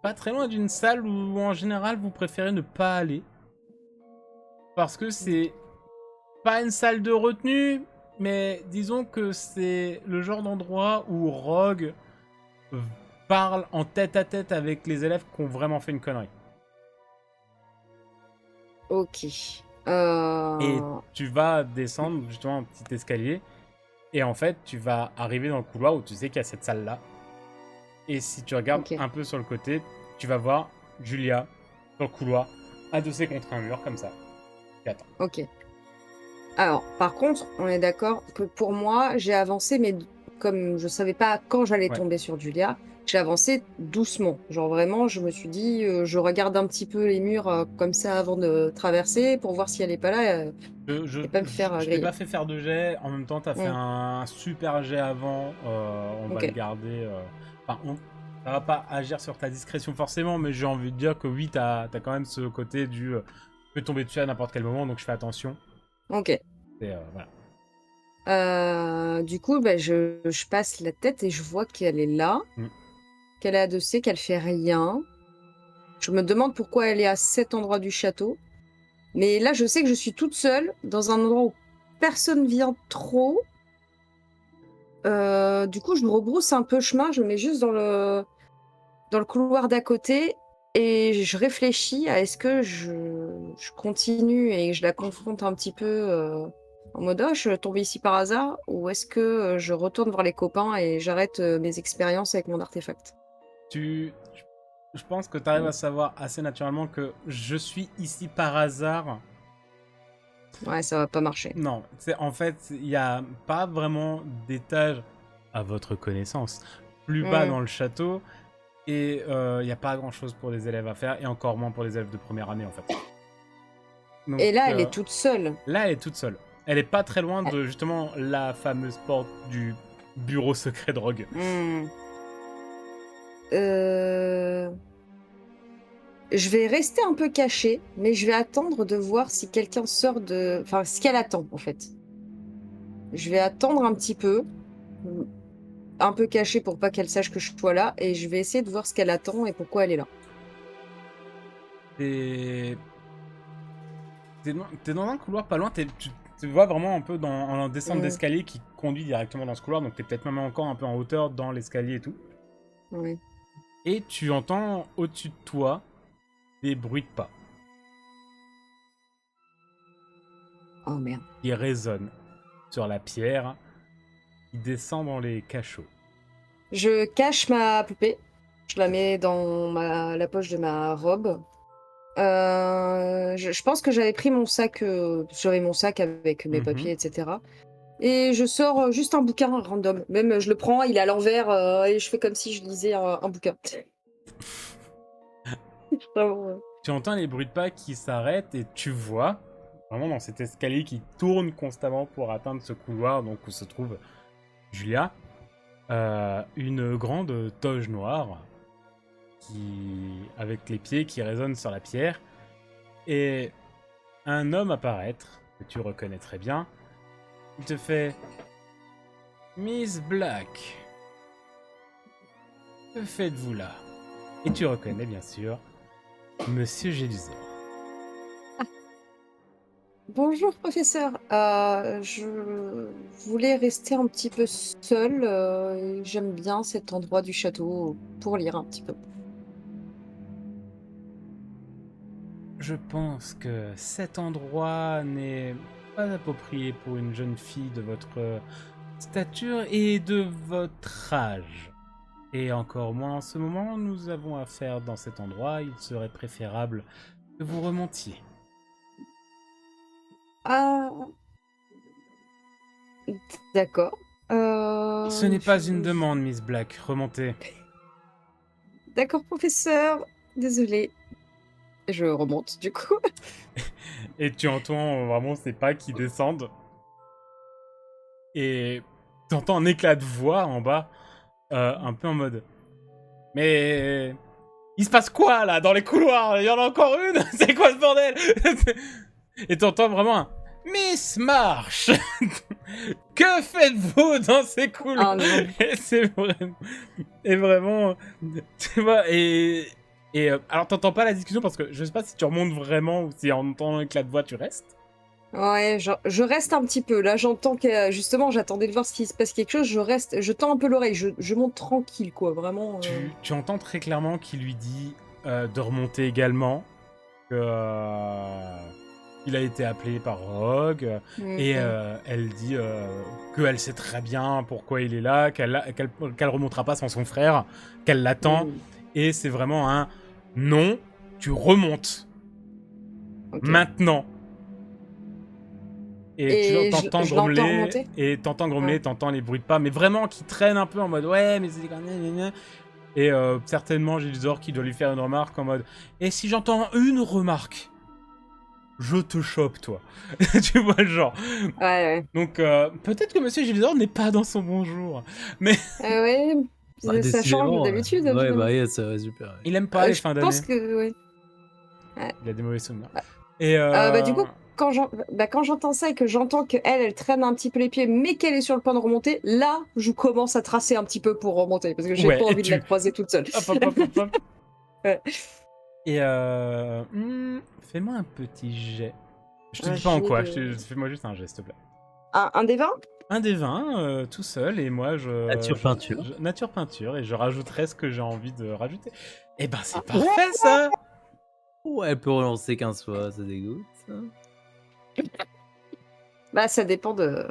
Speaker 1: Pas très loin d'une salle où en général vous préférez ne pas aller. Parce que c'est pas une salle de retenue, mais disons que c'est le genre d'endroit où Rogue parle en tête à tête avec les élèves qui ont vraiment fait une connerie.
Speaker 4: Ok.
Speaker 1: Et tu vas descendre justement un petit escalier. Et en fait, tu vas arriver dans le couloir où tu sais qu'il y a cette salle-là. Et si tu regardes
Speaker 4: Ok.
Speaker 1: un peu sur le côté, tu vas voir Julia dans le couloir, adossée contre un mur comme ça. Et attends.
Speaker 4: Ok. Alors, par contre, on est d'accord que pour moi, j'ai avancé, mais comme je savais pas quand j'allais
Speaker 1: Ouais.
Speaker 4: tomber sur Julia, j'ai avancé doucement. Genre vraiment, je me suis dit, je regarde un petit peu les murs comme ça avant de traverser pour voir si elle est pas là et pas me faire
Speaker 1: Je t'ai
Speaker 4: griller.
Speaker 1: pas fait faire de jet, en même temps t'as fait
Speaker 4: Hmm,
Speaker 1: un super jet avant, on va
Speaker 4: ok.
Speaker 1: le garder. Enfin, ça va pas agir sur ta discrétion forcément, mais j'ai envie de dire que oui, t'as quand même ce côté du tu peux tomber dessus à n'importe quel moment, donc je fais attention.
Speaker 4: Ok.
Speaker 1: Et voilà.
Speaker 4: Du coup, bah, je passe la tête et je vois qu'elle est là,
Speaker 1: Mm.
Speaker 4: qu'elle est adossée, qu'elle fait rien. Je me demande pourquoi elle est à cet endroit du château. Mais là, je sais que je suis toute seule dans un endroit où personne vient trop. Du coup, je me rebrousse un peu chemin, je me mets juste dans le couloir d'à côté et je réfléchis à est-ce que je continue et je la confronte un petit peu en mode oh, je tombe ici par hasard ou est-ce que je retourne voir les copains et j'arrête mes expériences avec mon artefact.
Speaker 1: Tu, je pense que tu arrives à savoir assez naturellement que je suis ici par hasard.
Speaker 4: Ouais, ça va pas marcher.
Speaker 1: Non, en fait, il n'y a pas vraiment d'étage à votre connaissance plus bas
Speaker 4: Hmm.
Speaker 1: dans le château. Et il n'y a pas grand-chose pour les élèves à faire, et encore moins pour les élèves de première année, en fait. Donc
Speaker 4: Et là, elle est toute seule.
Speaker 1: là, elle est toute seule. Elle est pas très loin
Speaker 4: Ah,
Speaker 1: de, justement, la fameuse porte du bureau secret de Rogue.
Speaker 4: hmm. Euh, Je vais rester un peu cachée, mais je vais attendre de voir si quelqu'un sort de... Enfin, ce qu'elle attend, en fait. Je vais attendre un petit peu, un peu cachée pour pas qu'elle sache que je sois là, et je vais essayer de voir ce qu'elle attend et pourquoi elle est là.
Speaker 1: T'es t'es dans un couloir pas loin, tu vois vraiment un peu en descente
Speaker 4: Mm,
Speaker 1: d'escalier qui conduit directement dans ce couloir, donc t'es peut-être même encore un peu en hauteur dans l'escalier et tout.
Speaker 4: ouais.
Speaker 1: Et tu entends au-dessus de toi des bruits de pas
Speaker 4: Oh merde.
Speaker 1: qui résonnent sur la pierre qui descend dans les cachots.
Speaker 4: Je cache ma poupée. Je la mets dans la poche de ma robe. Je pense que j'avais pris mon sac, j'avais mon sac avec mes
Speaker 1: Mhm.
Speaker 4: papiers, etc. Et je sors juste un bouquin random. Même je le prends, il est à l'envers et je fais comme si je lisais un bouquin. Vraiment,
Speaker 1: Tu entends les bruits de pas qui s'arrêtent et tu vois, vraiment dans cet escalier qui tourne constamment pour atteindre ce couloir donc où se trouve Julia, une grande toge noire avec les pieds qui résonnent sur la pierre et un homme apparaître que tu reconnais très bien. Il te fait Miss Black, que faites-vous là? Et tu reconnais bien sûr Monsieur Gélusor.
Speaker 4: Bonjour professeur. Je voulais rester un petit peu seule. Et j'aime bien cet endroit du château pour lire un petit peu.
Speaker 1: Je pense que cet endroit n'est pas approprié pour une jeune fille de votre stature et de votre âge. Et encore moins en ce moment, nous avons affaire dans cet endroit, il serait préférable que vous remontiez.
Speaker 4: Ah, d'accord.
Speaker 1: Ce n'est pas une demande, Miss Black, remontez.
Speaker 4: D'accord professeur. Désolée. Je remonte du coup.
Speaker 1: Et tu entends vraiment ces pas qui descendent. Et tu entends un éclat de voix en bas, un peu en mode... Mais... Il se passe quoi là dans les couloirs? Il y en a encore une? C'est quoi ce bordel? Et t'entends vraiment un Miss March. Que faites-vous dans ces couloirs?
Speaker 4: Ah non.
Speaker 1: Et c'est vraiment... Et vraiment... Tu vois, alors t'entends pas la discussion parce que je sais pas si tu remontes vraiment ou si en entendant l'éclat de voix tu restes.
Speaker 4: Ouais, je reste un petit peu. Là, j'entends que justement, j'attendais de voir s'il se passe quelque chose. Je reste, je tends un peu l'oreille. Je monte tranquille, quoi. Vraiment.
Speaker 1: Tu entends très clairement qu'il lui dit de remonter également, que, il a été appelé par Rogue, et
Speaker 4: Mhm.
Speaker 1: elle dit qu'elle sait très bien pourquoi il est là, qu'elle remontera pas sans son frère, qu'elle l'attend,
Speaker 4: Mhm.
Speaker 1: et c'est vraiment un non, tu remontes
Speaker 4: Ok.
Speaker 1: maintenant. Et
Speaker 4: Et
Speaker 1: t'entends
Speaker 4: je l'entends
Speaker 1: grommeler,
Speaker 4: remonter.
Speaker 1: et t'entends grommeler,
Speaker 4: Ouais.
Speaker 1: t'entends les bruits de pas, mais vraiment qui traînent un peu en mode ouais, mais c'est quand même. Et certainement, Gilzor qui doit lui faire une remarque en mode et si j'entends une remarque, je te chope, toi. Tu vois le genre.
Speaker 4: Ouais.
Speaker 1: Donc peut-être que Monsieur Gilzor n'est pas dans son bon jour, mais
Speaker 4: Ouais,
Speaker 2: Bah,
Speaker 4: ça change
Speaker 2: décidément,
Speaker 4: d'habitude.
Speaker 2: Ouais,
Speaker 4: finalement.
Speaker 2: bah, yeah, ça va super. Ouais.
Speaker 1: il aime pas les
Speaker 4: Je
Speaker 1: fins
Speaker 4: pense
Speaker 1: d'année.
Speaker 4: que ouais.
Speaker 1: Il a des mauvais souvenirs.
Speaker 4: Ah.
Speaker 1: Et
Speaker 4: Bah, du coup, quand j'entends ça et que j'entends elle traîne un petit peu les pieds, mais qu'elle est sur le point de remonter, là, je commence à tracer un petit peu pour remonter, parce que j'ai
Speaker 1: ouais,
Speaker 4: pas
Speaker 1: et
Speaker 4: envie de la croiser toute seule.
Speaker 1: hop, hop, hop, hop, hop.
Speaker 4: Ouais.
Speaker 1: Et fais-moi un petit jet. Je te
Speaker 4: Un
Speaker 1: dis pas en
Speaker 4: jet
Speaker 1: quoi,
Speaker 4: de-
Speaker 1: fais-moi juste un jet, s'il te plaît.
Speaker 4: Un des 20?
Speaker 1: Un des 20, tout seul, et moi
Speaker 2: Nature peinture.
Speaker 1: nature peinture, et je rajouterai ce que j'ai envie de rajouter. Eh ben c'est parfait ça.
Speaker 2: Ouais, elle peut relancer 15 fois, ça dégoûte.
Speaker 4: Bah, ça dépend de.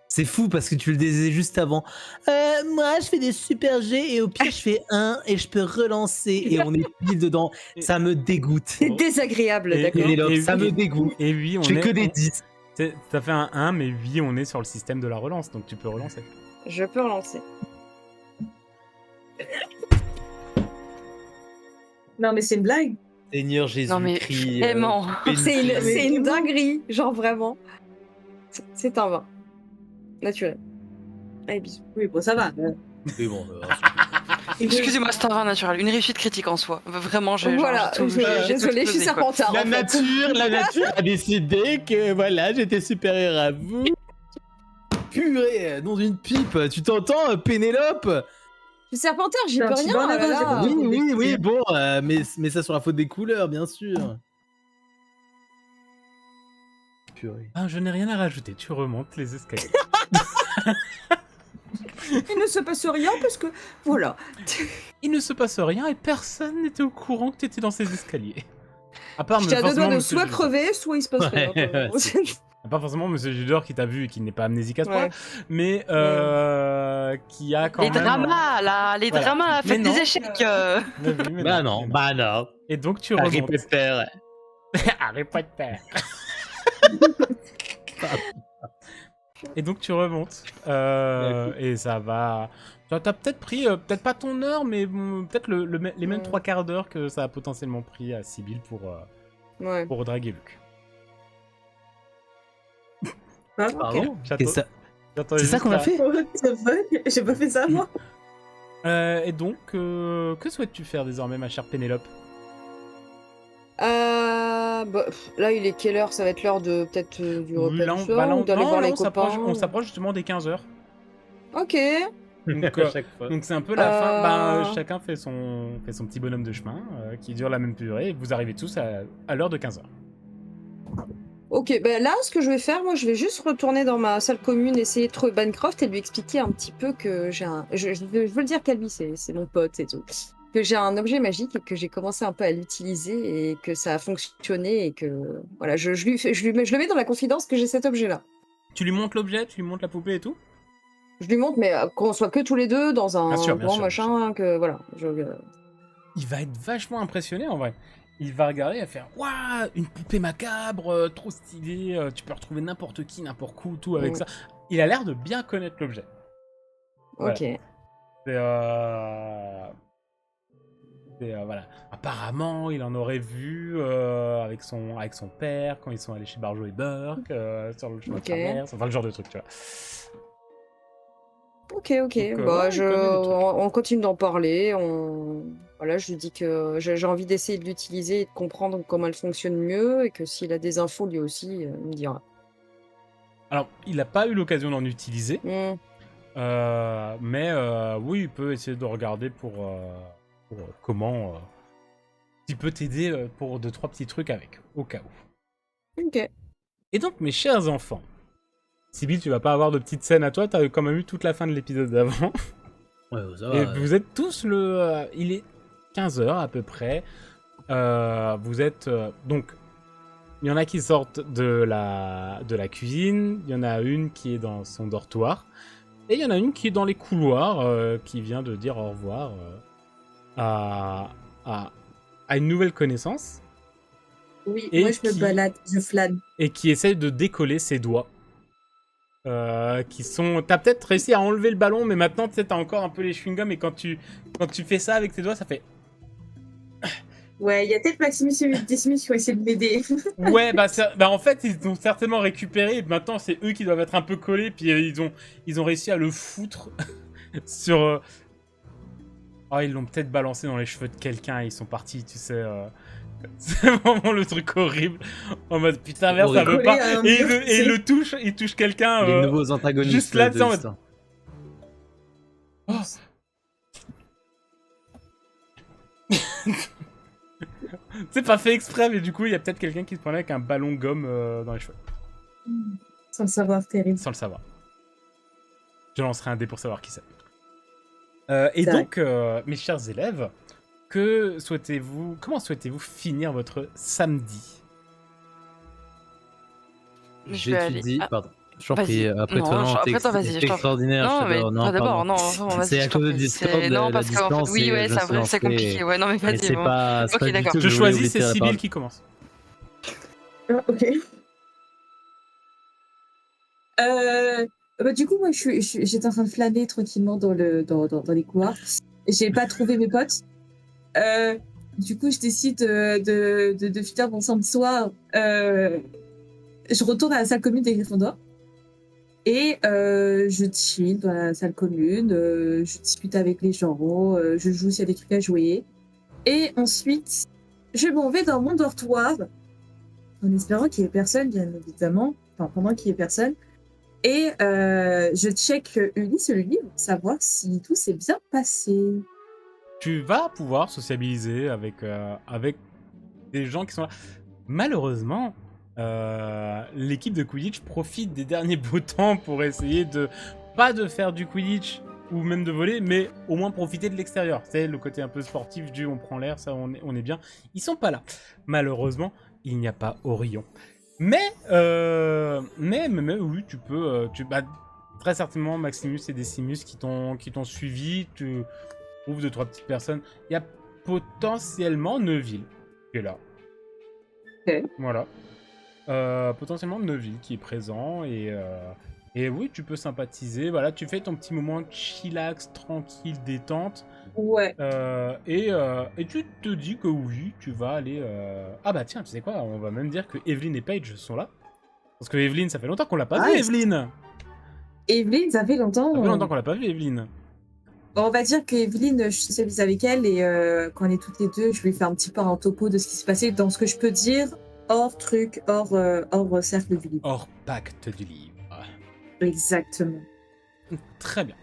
Speaker 2: C'est fou parce que tu le disais juste avant. Moi, je fais des super jets et au pire, je fais 1 et je peux relancer et on est pile dedans. Ça me dégoûte.
Speaker 4: C'est désagréable,
Speaker 1: Et-
Speaker 4: d'accord.
Speaker 2: Pénélope,
Speaker 1: et-
Speaker 2: ça me
Speaker 1: et-
Speaker 2: dégoûte.
Speaker 1: Et oui, on
Speaker 2: Je fais que
Speaker 1: est.
Speaker 2: des 10.
Speaker 1: T'as fait un 1, mais oui, on est sur le système de la relance, donc tu peux relancer.
Speaker 4: Je peux relancer.
Speaker 5: Non, mais c'est une blague.
Speaker 2: Seigneur
Speaker 3: Non, mais
Speaker 2: Jésus-Christ.
Speaker 3: vraiment.
Speaker 4: C'est une dinguerie, genre vraiment. C'est un 20. Naturel. Allez, bisous.
Speaker 5: Oui, bon, ça va.
Speaker 2: Mais bon,
Speaker 3: Excusez-moi, c'est un vin naturel. Une réussite critique en soi. Vraiment,
Speaker 4: Voilà,
Speaker 3: j'ai tout
Speaker 4: désolée, je suis
Speaker 3: explosé, quoi.
Speaker 4: serpentard. en fait.
Speaker 2: la nature a décidé que voilà, j'étais supérieur à vous. Purée, dans une pipe, tu t'entends, Pénélope?
Speaker 4: Je suis serpentard, j'y
Speaker 5: C'est un
Speaker 4: peux
Speaker 5: petit
Speaker 4: rien.
Speaker 5: bain
Speaker 4: Oh là
Speaker 5: là-bas,
Speaker 4: là.
Speaker 5: j'ai compris.
Speaker 2: Oui, bon, mais ça sur la faute des couleurs, bien sûr. Purée.
Speaker 1: Ah, je n'ai rien à rajouter, tu remontes les escaliers.
Speaker 4: Il ne se passe rien parce que. Voilà.
Speaker 1: Il ne se passe rien et personne n'était au courant que tu étais dans ces escaliers. À part
Speaker 4: J'étais à deux
Speaker 1: forcément
Speaker 4: doigts de
Speaker 1: Monsieur
Speaker 4: soit
Speaker 1: Gilder.
Speaker 4: crever, soit il se passe rien.
Speaker 2: Ouais,
Speaker 1: À part forcément Monsieur Gilder qui t'a vu et qui n'est pas amnésique à ce point,
Speaker 4: Ouais.
Speaker 1: mais qui a quand
Speaker 3: Les
Speaker 1: même...
Speaker 3: dramas, là, les
Speaker 1: Voilà.
Speaker 3: dramas,
Speaker 1: Mais
Speaker 3: faites
Speaker 1: non.
Speaker 3: des échecs.
Speaker 1: Mais oui, mais
Speaker 2: Bah
Speaker 1: mais
Speaker 2: non, bah non.
Speaker 1: Et donc tu
Speaker 2: Harry
Speaker 1: remontes.
Speaker 2: Potter.
Speaker 1: Harry Potter. Et donc tu remontes. Et ça va... T'as peut-être pris, peut-être pas ton heure, mais peut-être les mêmes
Speaker 4: Ouais.
Speaker 1: 3 quarts d'heure que ça a potentiellement pris à Sibyl
Speaker 4: Ouais.
Speaker 1: pour draguer Luc.
Speaker 2: Pardon.
Speaker 1: J'attends-
Speaker 2: C'est ça,
Speaker 1: j'attendais
Speaker 2: c'est ça
Speaker 1: juste
Speaker 2: qu'on a
Speaker 1: la-
Speaker 2: fait?
Speaker 5: What the fuck? J'ai pas fait ça, moi.
Speaker 1: Et donc, que souhaites-tu faire désormais, ma chère Pénélope?
Speaker 4: Là, il est quelle heure? Ça va être l'heure de peut-être du
Speaker 1: Oui,
Speaker 4: repas
Speaker 1: là,
Speaker 4: du
Speaker 1: on-
Speaker 4: soir
Speaker 1: bah, là,
Speaker 4: ou
Speaker 1: on-
Speaker 4: d'aller
Speaker 1: non,
Speaker 4: voir
Speaker 1: là,
Speaker 4: les
Speaker 1: on s'approche-
Speaker 4: copains.
Speaker 1: on s'approche justement des 15h.
Speaker 4: Ok.
Speaker 1: Donc,
Speaker 2: À chaque fois.
Speaker 1: donc c'est un peu la fin. Ben,
Speaker 4: Euh.
Speaker 1: chacun fait son petit bonhomme de chemin qui dure la même durée. Et vous arrivez tous à l'heure de 15h.
Speaker 4: Ok, ben là, ce que je vais faire, moi, je vais juste retourner dans ma salle commune, essayer de trouver Bancroft et lui expliquer un petit peu que j'ai un. Je veux le dire qu'à lui, c'est mon pote et tout. Que j'ai un objet magique et que j'ai commencé un peu à l'utiliser et que ça a fonctionné et que. Voilà, je le mets dans la confidence que j'ai cet objet-là.
Speaker 1: Tu lui montres l'objet, tu lui montres la poupée et tout?
Speaker 4: Je lui montre, mais qu'on soit que tous les deux dans un
Speaker 1: Bien sûr, bien
Speaker 4: grand
Speaker 1: sûr, bien
Speaker 4: machin, que voilà.
Speaker 1: Il va être vachement impressionné en vrai. Il va regarder et va faire waouh, une poupée macabre, trop stylée, tu peux retrouver n'importe qui, n'importe où, tout avec
Speaker 4: Mm.
Speaker 1: ça. Il a l'air de bien connaître l'objet.
Speaker 4: Ok.
Speaker 1: C'est, voilà. Apparemment, il en aurait vu avec son père quand ils sont allés chez Barjo et Burke sur le chemin de
Speaker 4: Ok.
Speaker 1: traverse, enfin le genre de truc, tu vois.
Speaker 4: Ok.
Speaker 1: Donc,
Speaker 4: Bah,
Speaker 1: ouais, il connaît des trucs.
Speaker 4: on continue d'en parler. Voilà, je lui dis que j'ai envie d'essayer de l'utiliser et de comprendre comment elle fonctionne mieux et que s'il a des infos lui aussi, il me dira.
Speaker 1: Alors, il n'a pas eu l'occasion d'en utiliser,
Speaker 4: Hmm.
Speaker 1: mais oui, il peut essayer de regarder pour comment il peut t'aider pour 2-3 petits trucs avec, au cas où.
Speaker 4: Ok.
Speaker 1: Et donc, mes chers enfants, Sibyl, tu vas pas avoir de petite scène à toi, t'as quand même eu toute la fin de l'épisode d'avant.
Speaker 2: Ouais, ça
Speaker 1: Et
Speaker 2: va.
Speaker 1: vous êtes tous il est 15h à peu près. Vous êtes... donc, il y en a qui sortent de la cuisine, il y en a une qui est dans son dortoir, et il y en a une qui est dans les couloirs, qui vient de dire au revoir à une nouvelle connaissance,
Speaker 5: Oui,
Speaker 1: Et
Speaker 5: moi je me
Speaker 1: qui-
Speaker 5: balade, je flâne.
Speaker 1: et qui essaye de décoller ses doigts qui sont... T'as peut-être réussi à enlever le ballon, mais maintenant, tu sais, t'as encore un peu les chewing-gums, et quand tu fais ça avec tes doigts, ça fait...
Speaker 5: Ouais, il y a peut-être Maximus et Decimus qui ont essayé de m'aider.
Speaker 1: Ouais, bah en fait, ils ont certainement récupéré, et maintenant, c'est eux qui doivent être un peu collés, puis ils ont réussi à le foutre sur... Oh, ils l'ont peut-être balancé dans les cheveux de quelqu'un, et ils sont partis, tu sais... C'est vraiment le truc horrible. En mode putain, merde, ça veut
Speaker 5: Collé
Speaker 1: pas.
Speaker 5: à un
Speaker 1: Et
Speaker 5: mur,
Speaker 1: il touche quelqu'un.
Speaker 2: Les nouveaux antagonistes
Speaker 1: juste là,
Speaker 2: de
Speaker 1: tu sais, en mode-
Speaker 2: l'histoire.
Speaker 1: Oh. C'est pas fait exprès, mais du coup, il y a peut-être quelqu'un qui se prenait avec un ballon gomme dans les cheveux.
Speaker 5: Sans le savoir, terrible.
Speaker 1: Sans le savoir. Je lancerai un dé pour savoir qui c'est. Et
Speaker 5: C'est
Speaker 1: donc, mes chers élèves, comment souhaitez-vous finir votre samedi?
Speaker 3: Je vais aller-
Speaker 2: J'étudie,
Speaker 3: Ah,
Speaker 2: pardon. Je t'en
Speaker 3: vas-y.
Speaker 2: prie, après
Speaker 3: Non,
Speaker 2: toi, non,
Speaker 3: après toi, vas-y,
Speaker 2: c'est
Speaker 3: je t'en prie.
Speaker 2: extraordinaire.
Speaker 3: Non, mais
Speaker 2: j'adore.
Speaker 3: toi d'abord,
Speaker 2: pardon.
Speaker 3: non, vas-y,
Speaker 2: C'est à
Speaker 3: je t'en
Speaker 2: cause
Speaker 3: prie.
Speaker 2: du Discord,
Speaker 3: Non,
Speaker 2: la
Speaker 3: parce qu'en fait,
Speaker 2: distance,
Speaker 3: oui, ouais,
Speaker 2: je
Speaker 3: c'est
Speaker 2: me
Speaker 3: vrai,
Speaker 2: suis
Speaker 3: c'est compliqué.
Speaker 2: lancé.
Speaker 3: Ouais, non, mais
Speaker 2: Mais
Speaker 3: vas-y,
Speaker 2: c'est
Speaker 3: bon.
Speaker 2: pas
Speaker 3: Ok,
Speaker 2: du
Speaker 3: d'accord.
Speaker 2: tout que
Speaker 1: Je
Speaker 2: je voulais vous
Speaker 1: choisis, c'est
Speaker 2: laisser la
Speaker 1: Sybille
Speaker 2: parole.
Speaker 1: qui commence.
Speaker 5: Ah, ok. Du coup, moi, j'étais en train de flâner tranquillement dans les couloirs. J'ai pas trouvé mes potes. Du coup, je décide de finir mon samedi soir. Je retourne à la salle commune des Gryffondors. Et je chill dans la salle commune. Je discute avec les gens. Je joue s'il y a des trucs à jouer. Et ensuite, je m'en vais dans mon dortoir. En espérant qu'il y ait personne, bien évidemment. Enfin, pendant qu'il y ait personne. Et je check Ulysse le livre, savoir si tout s'est bien passé.
Speaker 1: Tu vas pouvoir sociabiliser avec des gens qui sont là. Malheureusement, l'équipe de Quidditch profite des derniers beaux temps pour essayer pas de faire du Quidditch ou même de voler, mais au moins profiter de l'extérieur. C'est le côté un peu sportif du on prend l'air, ça on est bien. Ils sont pas là. Malheureusement, il n'y a pas Orion. Mais oui, tu peux... très certainement, Maximus et Decimus qui t'ont suivi. Tu trouves 2-3 petites personnes. Il y a potentiellement Neuville qui est là.
Speaker 5: Ok.
Speaker 1: Voilà. Potentiellement Neuville qui est présent. Et oui, tu peux sympathiser. Voilà, tu fais ton petit moment chillax, tranquille, détente.
Speaker 5: Ouais.
Speaker 1: Et tu te dis que oui, tu vas aller... Ah bah tiens, tu sais quoi, on va même dire que Evelyn et Paige sont là. Parce que Evelyn, ça fait longtemps qu'on l'a pas vu,
Speaker 5: Nice.
Speaker 1: Evelyn.
Speaker 5: Evelyne, ça fait longtemps.
Speaker 1: Ça fait longtemps qu'on l'a pas vu, Evelyn.
Speaker 5: On va dire que Evelyne, je socialise avec elle et quand on est toutes les deux, je lui fais un petit peu un topo de ce qui s'est passé dans ce que je peux dire hors cercle du livre.
Speaker 1: Hors pacte du livre.
Speaker 5: Exactement.
Speaker 1: Très bien.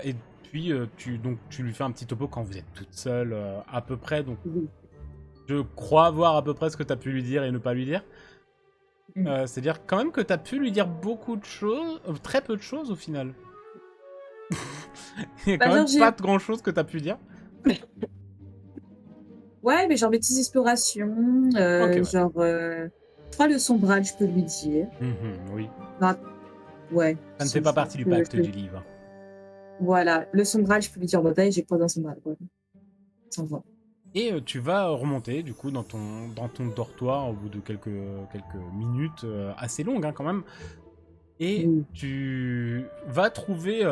Speaker 1: Et puis, tu lui fais un petit topo quand vous êtes toute seule, à peu près. Donc,
Speaker 5: Oui.
Speaker 1: je crois voir à peu près ce que tu as pu lui dire et ne pas lui dire.
Speaker 5: Mm.
Speaker 1: C'est-à-dire quand même que tu as pu lui dire beaucoup de choses, très peu de choses au final. Il y a quand même
Speaker 5: genre,
Speaker 1: pas de grand-chose que tu as pu dire.
Speaker 5: Ouais, mais genre mes petites explorations,
Speaker 1: Ok, ouais.
Speaker 5: genre 3 leçons brales, je peux lui dire.
Speaker 1: Oui.
Speaker 5: Ouais.
Speaker 1: Ça ne fait pas partie du pacte du livre.
Speaker 5: Voilà, leçon brale, je peux lui dire en bataille, j'ai pas d'un son brale. Ouais. Sans voir.
Speaker 1: Et tu vas remonter du coup dans ton dortoir au bout de quelques minutes assez longues hein, quand même. Et
Speaker 5: Oui.
Speaker 1: tu vas trouver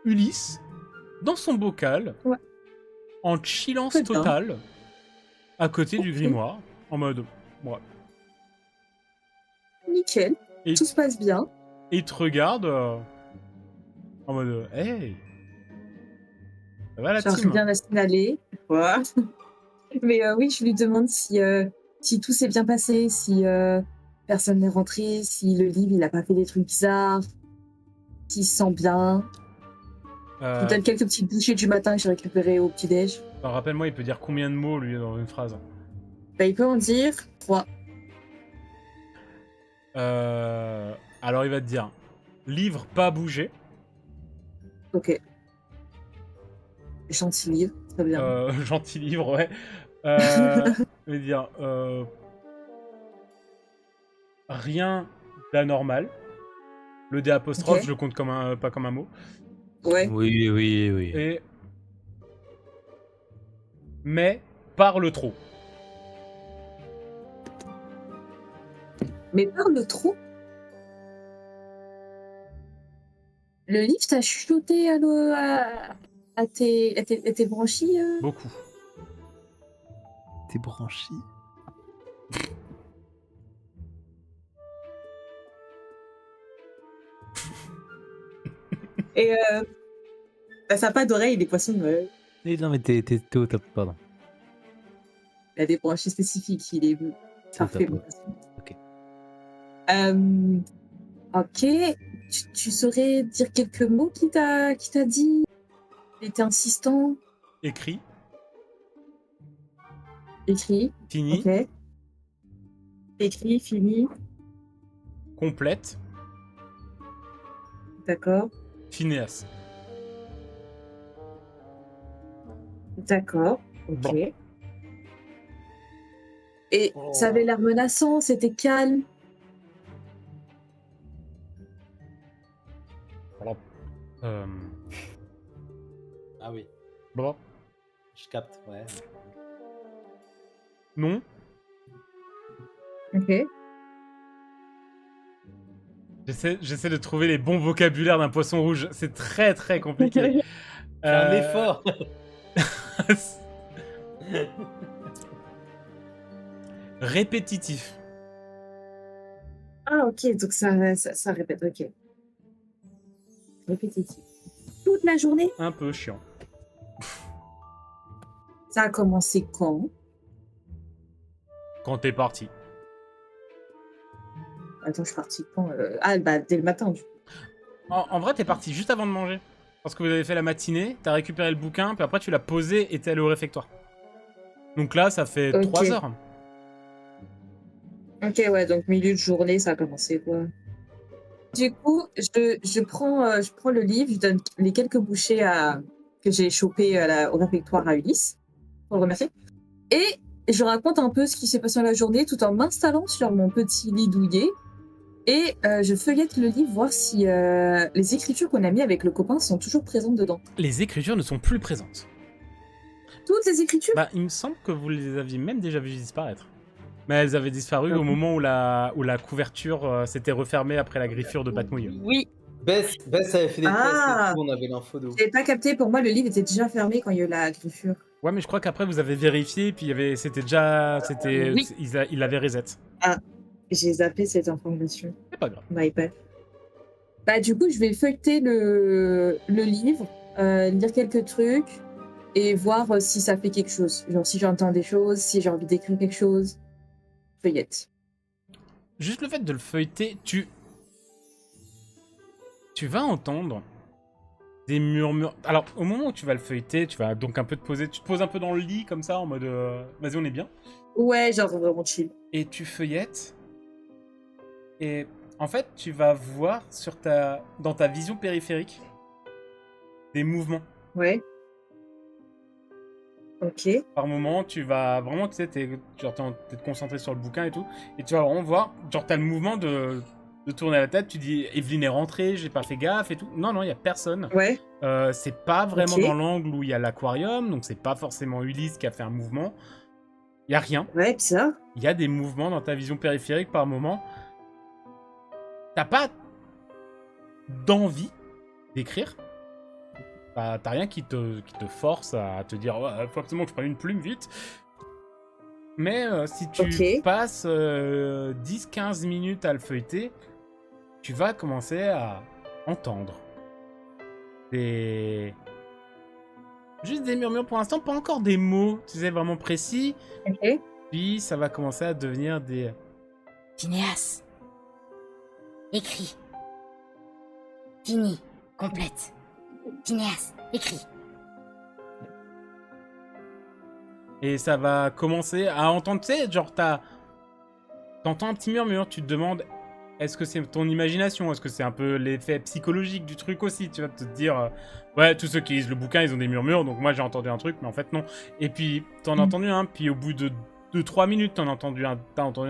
Speaker 1: Ulysse dans son bocal,
Speaker 5: Ouais.
Speaker 1: en chillance
Speaker 5: Très bien.
Speaker 1: totale, à côté du
Speaker 5: Ok.
Speaker 1: grimoire, en mode... Ouais.
Speaker 5: Nickel,
Speaker 1: Et,
Speaker 5: tout se passe bien.
Speaker 1: et il te regarde en mode... Hey, ça va la
Speaker 5: Genre
Speaker 1: team?
Speaker 5: bien la signaler. Ouais. Mais oui, je lui demande si tout s'est bien passé, si personne n'est rentré, si le livre il a pas fait des trucs bizarres, s'il se sent bien. Je lui donne quelques petites bouchées du matin que j'ai récupérées au petit-déj.
Speaker 1: Alors, rappelle-moi, il peut dire combien de mots lui dans une phrase?
Speaker 5: Bah, il peut en dire 3.
Speaker 1: Alors il va te dire livre pas bougé.
Speaker 5: Ok. Gentil livre, très bien.
Speaker 1: Gentil livre, ouais. Il va dire rien d'anormal. Le D apostrophe,
Speaker 5: Ok.
Speaker 1: je le compte comme pas comme un mot.
Speaker 5: Ouais.
Speaker 2: Oui.
Speaker 1: Et mais parle trop.
Speaker 5: Mais parle trop. Le livre t'a chuchoté à tes branchies
Speaker 1: Beaucoup.
Speaker 2: T'es branchi.
Speaker 5: Et ça n'a pas d'oreilles, les poissons.
Speaker 2: Non, mais t'es au top, pardon.
Speaker 5: Il a des branchies spécifiques, il est parfait.
Speaker 2: top, ouais. Ok.
Speaker 5: Ok. Tu saurais dire quelques mots qui t'a dit? Il était insistant.
Speaker 1: Écrit,
Speaker 5: Écrit.
Speaker 1: fini,
Speaker 5: Ok. Écrit, fini.
Speaker 1: complète,
Speaker 5: D'accord.
Speaker 1: Phineas.
Speaker 5: D'accord. Ok.
Speaker 1: Bon.
Speaker 5: Et ça avait l'air menaçant, c'était calme.
Speaker 1: Alors,
Speaker 2: Ah oui,
Speaker 1: bon,
Speaker 2: je capte, ouais.
Speaker 1: non,
Speaker 5: Ok.
Speaker 1: j'essaie de trouver les bons vocabulaires d'un poisson rouge. C'est très très compliqué.
Speaker 2: Fais un effort.
Speaker 1: Répétitif.
Speaker 5: Ah, ok, donc ça répète, ok. Répétitif. Toute la journée?
Speaker 1: Un peu chiant.
Speaker 5: Ça a commencé quand?
Speaker 1: Quand t'es parti.
Speaker 5: Attends, je suis partie quand? Ah, bah, dès le matin, du coup.
Speaker 1: En vrai, t'es parti juste avant de manger. Parce que vous avez fait la matinée, t'as récupéré le bouquin, puis après tu l'as posé et t'es allé au réfectoire. Donc là, ça fait
Speaker 5: Ok.
Speaker 1: 3 heures.
Speaker 5: Ok, ouais, donc milieu de journée, ça a commencé, quoi. Du coup, je prends le livre, je donne les quelques bouchées que j'ai chopées au réfectoire à Ulysse, pour le remercier. Et je raconte un peu ce qui s'est passé dans la journée tout en m'installant sur mon petit lit douillet. Et je feuillette le livre, voir si les écritures qu'on a mis avec le copain sont toujours présentes dedans.
Speaker 1: Les écritures ne sont plus présentes.
Speaker 5: Toutes les écritures?
Speaker 1: Bah, il me semble que vous les aviez même déjà vues disparaître. Mais elles avaient disparu
Speaker 5: Ah
Speaker 1: au
Speaker 5: bon.
Speaker 1: moment où la couverture s'était refermée après la griffure de Patmouille.
Speaker 3: Oui,
Speaker 2: Bess avait fait des
Speaker 5: Ah.
Speaker 2: tests et tout, on avait l'info de ouf.
Speaker 5: J'avais pas capté, pour moi le livre était déjà fermé quand il y a eu la griffure.
Speaker 1: Ouais, mais je crois qu'après vous avez vérifié, puis c'était déjà.
Speaker 3: Oui.
Speaker 1: Il avait reset.
Speaker 5: J'ai zappé cette information.
Speaker 1: C'est pas grave.
Speaker 5: My bad. Bah du coup je vais feuilleter le livre, lire quelques trucs et voir si ça fait quelque chose. Genre si j'entends des choses, si j'ai envie d'écrire quelque chose. Feuillette.
Speaker 1: Juste le fait de le feuilleter, tu vas entendre des murmures. Alors, au moment où tu vas le feuilleter, tu vas donc un peu te poser. Tu te poses un peu dans le lit comme ça, en mode vas-y, on est bien.
Speaker 5: Ouais, genre vraiment chill.
Speaker 1: Et tu feuillettes. Et en fait, tu vas voir dans ta vision périphérique des mouvements.
Speaker 5: Ouais. Ok.
Speaker 1: Par moment, tu vas vraiment, tu sais, t'es concentré sur le bouquin et tout. Et tu vas vraiment voir, genre, t'as le mouvement de tourner la tête. Tu dis, Evelyne est rentrée, j'ai pas fait gaffe et tout. Non, non, il y a personne.
Speaker 5: Ouais.
Speaker 1: C'est pas vraiment
Speaker 5: Ok.
Speaker 1: dans l'angle où il y a l'aquarium, donc c'est pas forcément Ulysse qui a fait un mouvement. Il y a rien.
Speaker 5: Ouais, bizarre.
Speaker 1: Il y a des mouvements dans ta vision périphérique par moment. T'as pas d'envie d'écrire. T'as rien qui te force à te dire oh, faut absolument que je prenne une plume vite. Mais si tu
Speaker 5: Ok.
Speaker 1: passes 10-15 minutes à le feuilleter, tu vas commencer à entendre juste des murmures pour l'instant, pas encore des mots, tu sais, vraiment précis.
Speaker 5: Ok.
Speaker 1: Puis ça va commencer à devenir des...
Speaker 6: Phineas. Écrit. Fini. Complète. Phineas. Écrit.
Speaker 1: Et ça va commencer à entendre, tu sais, genre t'entends un petit murmure, tu te demandes, est-ce que c'est ton imagination? Est-ce que c'est un peu l'effet psychologique du truc aussi? Tu vas te dire, ouais, tous ceux qui lisent le bouquin, ils ont des murmures, donc moi j'ai entendu un truc, mais en fait non. Et puis t'en as entendu un, puis au bout de 2-3 minutes, t'as entendu un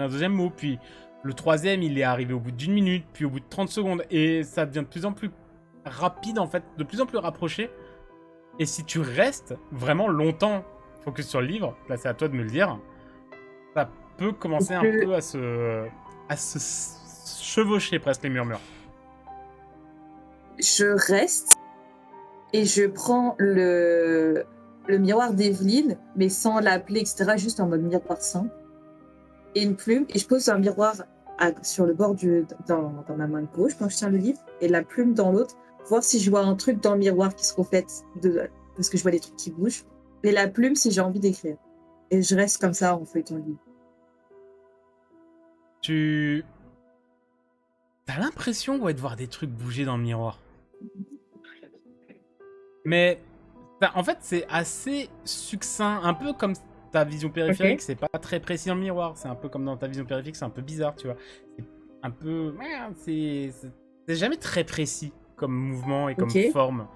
Speaker 1: deuxième mot, puis le troisième, il est arrivé au bout d'1 minute, puis au bout de 30 secondes, et ça devient de plus en plus rapide, en fait, de plus en plus rapproché. Et si tu restes vraiment longtemps focus sur le livre, là c'est à toi de me le dire, ça peut commencer un peu à se chevaucher presque les murmures.
Speaker 5: je reste et je prends le miroir d'Evelyne, mais sans l'appeler, etc., juste en mode miroir simple, et une plume, et je pose un miroir sur le bord dans ma main gauche quand je tiens le livre, et la plume dans l'autre, voir si je vois un truc dans le miroir qui se reflète, parce que je vois des trucs qui bougent, et la plume si j'ai envie d'écrire. Et je reste comme ça en feuilletant le livre.
Speaker 1: Tu... T'as l'impression de voir des trucs bouger dans le miroir. Mais en fait, c'est assez succinct, un peu comme ta vision périphérique, c'est pas très précis dans le miroir. C'est un peu comme dans ta vision périphérique, c'est un peu bizarre, tu vois. C'est un peu... C'est jamais très précis comme mouvement et comme forme.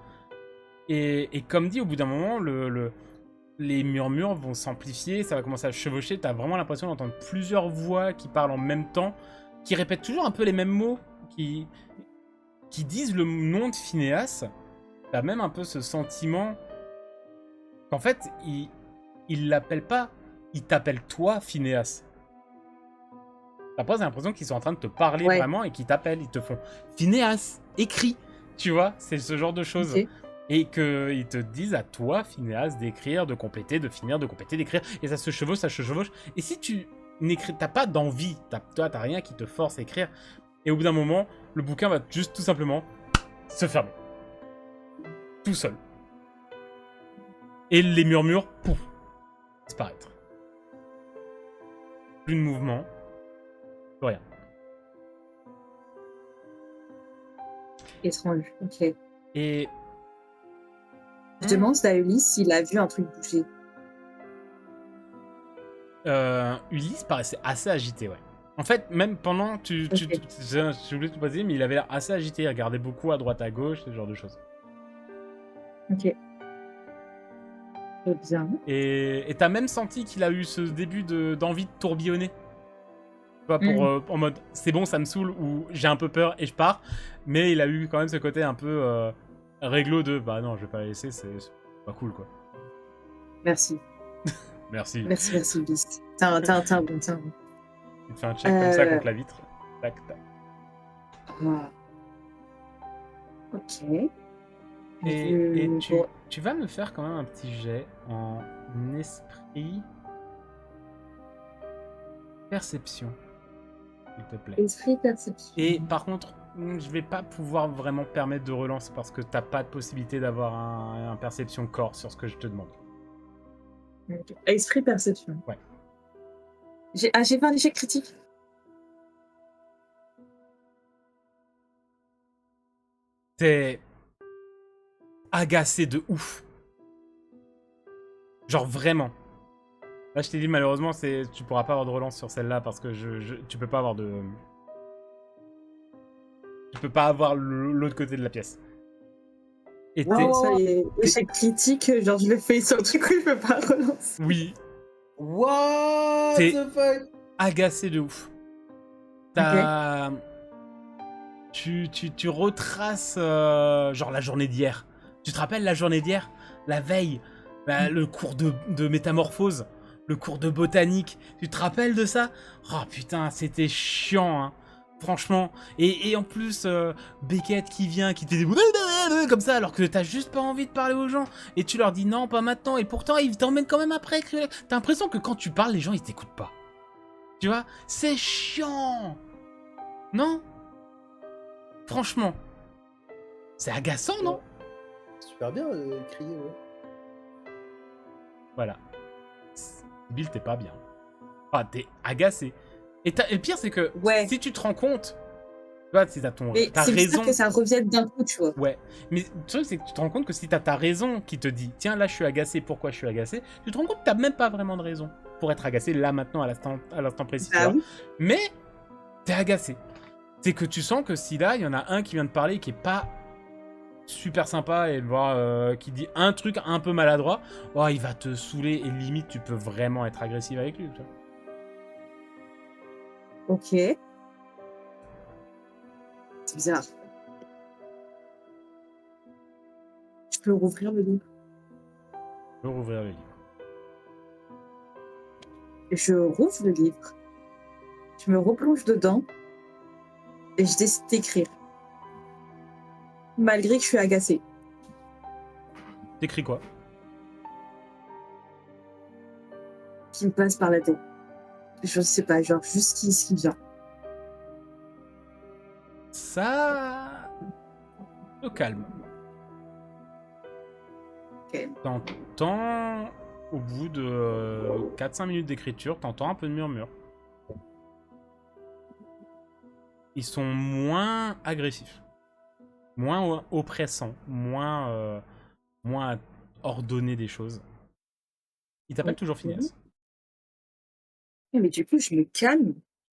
Speaker 1: Et comme dit, au bout d'un moment, les murmures vont s'amplifier, ça va commencer à chevaucher. T'as vraiment l'impression d'entendre plusieurs voix qui parlent en même temps, qui répètent toujours un peu les mêmes mots, qui disent le nom de Phineas. T'as même un peu ce sentiment qu'en fait, il l'appelle pas, il t'appelle toi, Phineas. Après, j'ai l'impression qu'ils sont en train de te parler vraiment et qu'ils t'appellent, ils te font Phineas, écris, tu vois, c'est ce genre de choses. Et qu'ils te disent à toi, Phineas, d'écrire, de compléter, de finir, de compléter, d'écrire. Et ça se chevauche, ça se chevauche. Et si tu n'écris, t'as pas d'envie, toi, t'as rien qui te force à écrire. Et au bout d'un moment, le bouquin va juste tout simplement se fermer. Tout seul. Et les murmures, pouf, disparaître. Plus de mouvement. Plus rien.
Speaker 5: Étrange, ok.
Speaker 1: Et...
Speaker 5: Je demande à Ulysse s'il a vu un truc bouger.
Speaker 1: Ulysse paraissait assez agité, ouais. En fait, même pendant... J'ai oublié de te poser, mais il avait l'air assez agité. Il regardait beaucoup à droite, à gauche, ce genre de choses.
Speaker 5: Ok. Très bien.
Speaker 1: Et t'as même senti qu'il a eu ce début d'envie de tourbillonner. Tu vois, pour, en mode, c'est bon, ça me saoule, ou j'ai un peu peur et je pars. Mais il a eu quand même ce côté un peu réglo de, bah non, je vais pas la laisser, c'est pas cool, quoi.
Speaker 5: Merci.
Speaker 1: Merci.
Speaker 5: Merci, Ulysse. T'es un bon.
Speaker 1: Il te fait un check comme ça contre la vitre. Tac, tac.
Speaker 5: Voilà. Ok.
Speaker 1: Et tu vas me faire quand même un petit jet en esprit perception, s'il te plaît.
Speaker 5: Esprit perception.
Speaker 1: Et par contre, je vais pas pouvoir vraiment permettre de relance parce que t'as pas de possibilité d'avoir un perception corps sur ce que je te demande.
Speaker 5: Okay. Esprit perception.
Speaker 1: Ouais.
Speaker 5: J'ai fait un échec critique.
Speaker 1: T'es agacé de ouf. Genre vraiment. Là, je t'ai dit, malheureusement, tu pourras pas avoir de relance sur celle-là parce que tu peux pas avoir de... Tu peux pas avoir l'autre côté de la pièce. Et
Speaker 5: échec critique, genre je le fais sur le truc où il peut pas relancer.
Speaker 1: Oui.
Speaker 2: What the fuck?
Speaker 1: Agacé de ouf. T'as... Tu retraces genre la journée d'hier. Tu te rappelles la journée d'hier? La veille, le cours de métamorphose, le cours de botanique. Tu te rappelles de ça? Oh putain, c'était chiant, hein. Franchement. Et en plus, Beckett qui vient, qui te dit comme ça, alors que t'as juste pas envie de parler aux gens. Et tu leur dis non, pas maintenant. Et pourtant, ils t'emmènent quand même après. T'as l'impression que quand tu parles, les gens, ils t'écoutent pas. Tu vois? C'est chiant. Non? Franchement. C'est agaçant, non?
Speaker 2: Super bien crier, ouais.
Speaker 1: Voilà. Bill, t'es pas bien. Ah, t'es agacé. Et le pire, c'est que si tu te rends compte, tu vois, si t'as
Speaker 5: c'est
Speaker 1: raison.
Speaker 5: Que ça revienne d'un coup, tu vois.
Speaker 1: Ouais. Mais le truc, c'est que tu te rends compte que si t'as ta raison qui te dit, tiens, là, je suis agacé, pourquoi je suis agacé, tu te rends compte que t'as même pas vraiment de raison pour être agacé là, maintenant, à l'instant précis. Tu vois. Mais t'es agacé. C'est que tu sens que si là, il y en a un qui vient de parler qui est pas super sympa et qui dit un truc un peu maladroit, oh, il va te saouler et limite, tu peux vraiment être agressif avec lui, tu vois.
Speaker 5: Ok. C'est bizarre. Je peux rouvrir le livre.
Speaker 1: Je peux rouvrir le livre.
Speaker 5: Je rouvre le livre. Je me replonge dedans. Et je décide d'écrire. malgré que je suis agacée.
Speaker 1: T'écris quoi?
Speaker 5: Qui me passe par la tête. Je sais pas, genre juste ce qui vient.
Speaker 1: Ça te calme.
Speaker 5: Ok.
Speaker 1: T'entends, au bout de 4-5 minutes d'écriture, t'entends un peu de murmure. Ils sont moins agressifs, moins oppressants, moins à ordonner des choses. Ils t'appellent toujours Phineas.
Speaker 5: Mais du coup, je me calme.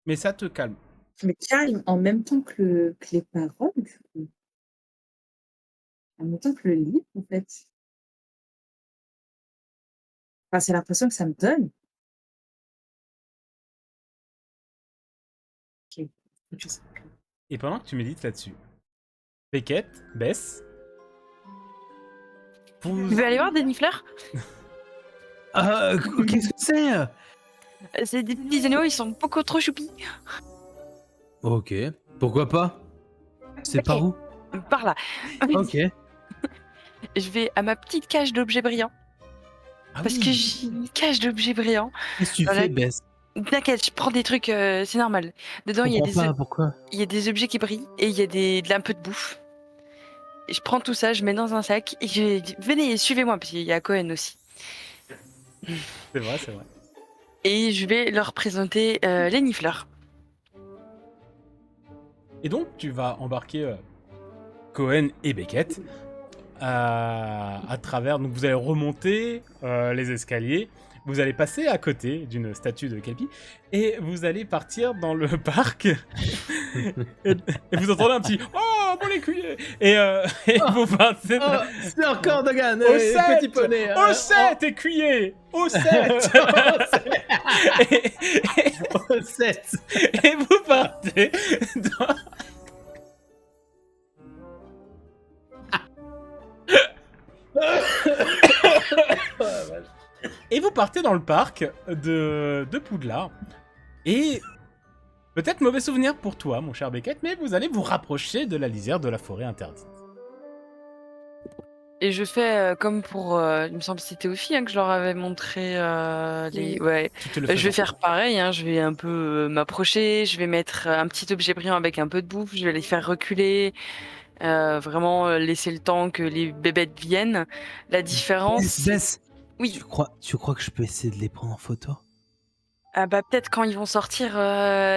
Speaker 1: Mais ça te calme.
Speaker 5: Je me calme en même temps que les paroles, du coup. En même temps que le livre, en fait. Enfin, c'est l'impression que ça me donne. Ok. Je sais pas.
Speaker 1: Et pendant que tu médites là-dessus, Beckett, Bess,
Speaker 3: Tu
Speaker 1: vous...
Speaker 3: veux aller voir Denis Fleur?
Speaker 2: Qu'est-ce que c'est?
Speaker 3: C'est des petits animaux, ils sont beaucoup trop choupis.
Speaker 2: Ok, pourquoi pas? C'est
Speaker 3: Ok.
Speaker 2: par où?
Speaker 3: Par là.
Speaker 2: Ok.
Speaker 3: Je vais à ma petite cage d'objets brillants.
Speaker 1: Ah
Speaker 3: Parce
Speaker 1: oui.
Speaker 3: que j'ai une cage d'objets brillants.
Speaker 2: Qu'est-ce que tu
Speaker 3: Voilà.
Speaker 2: fais, Bess?
Speaker 3: T'inquiète, je prends des trucs, c'est normal. Dedans,
Speaker 2: Je
Speaker 3: il y a
Speaker 2: comprends
Speaker 3: des,
Speaker 2: pas, pourquoi?
Speaker 3: il y a des objets qui brillent et il y a un peu de bouffe. Et je prends tout ça, je mets dans un sac et je dis, venez, suivez-moi, parce qu'il y a Cohen aussi.
Speaker 1: C'est vrai, c'est vrai.
Speaker 3: Et je vais leur présenter les nifleurs.
Speaker 1: Et donc, tu vas embarquer Cohen et Beckett à travers... Donc, vous allez remonter les escaliers, vous allez passer à côté d'une statue de Kelpie, et vous allez partir dans le parc. et vous entendez un petit « Oh, mon écuyer !» Et vous partez...
Speaker 2: c'est encore Dogan,
Speaker 1: Au 7
Speaker 2: petit poney.
Speaker 1: Au 7, écuyer Au 7
Speaker 2: Au 7.
Speaker 1: et vous partez dans... Et vous partez dans le parc de Poudlard. Et peut-être mauvais souvenir pour toi, mon cher Beckett, mais vous allez vous rapprocher de la lisière de la forêt interdite.
Speaker 3: Et je fais comme pour, il me semble que c'était Ophi que je leur avais montré les...
Speaker 4: Oui.
Speaker 3: Ouais,
Speaker 1: Tu te le fais
Speaker 3: je vais
Speaker 1: voir.
Speaker 3: faire pareil, hein, je vais un peu m'approcher, je vais mettre un petit objet brillant avec un peu de bouffe, je vais les faire reculer, vraiment laisser le temps que les bébêtes viennent. La différence...
Speaker 2: Bess,
Speaker 3: Oui,
Speaker 2: tu crois que je peux essayer de les prendre en photo?
Speaker 3: ah bah peut-être quand ils vont sortir,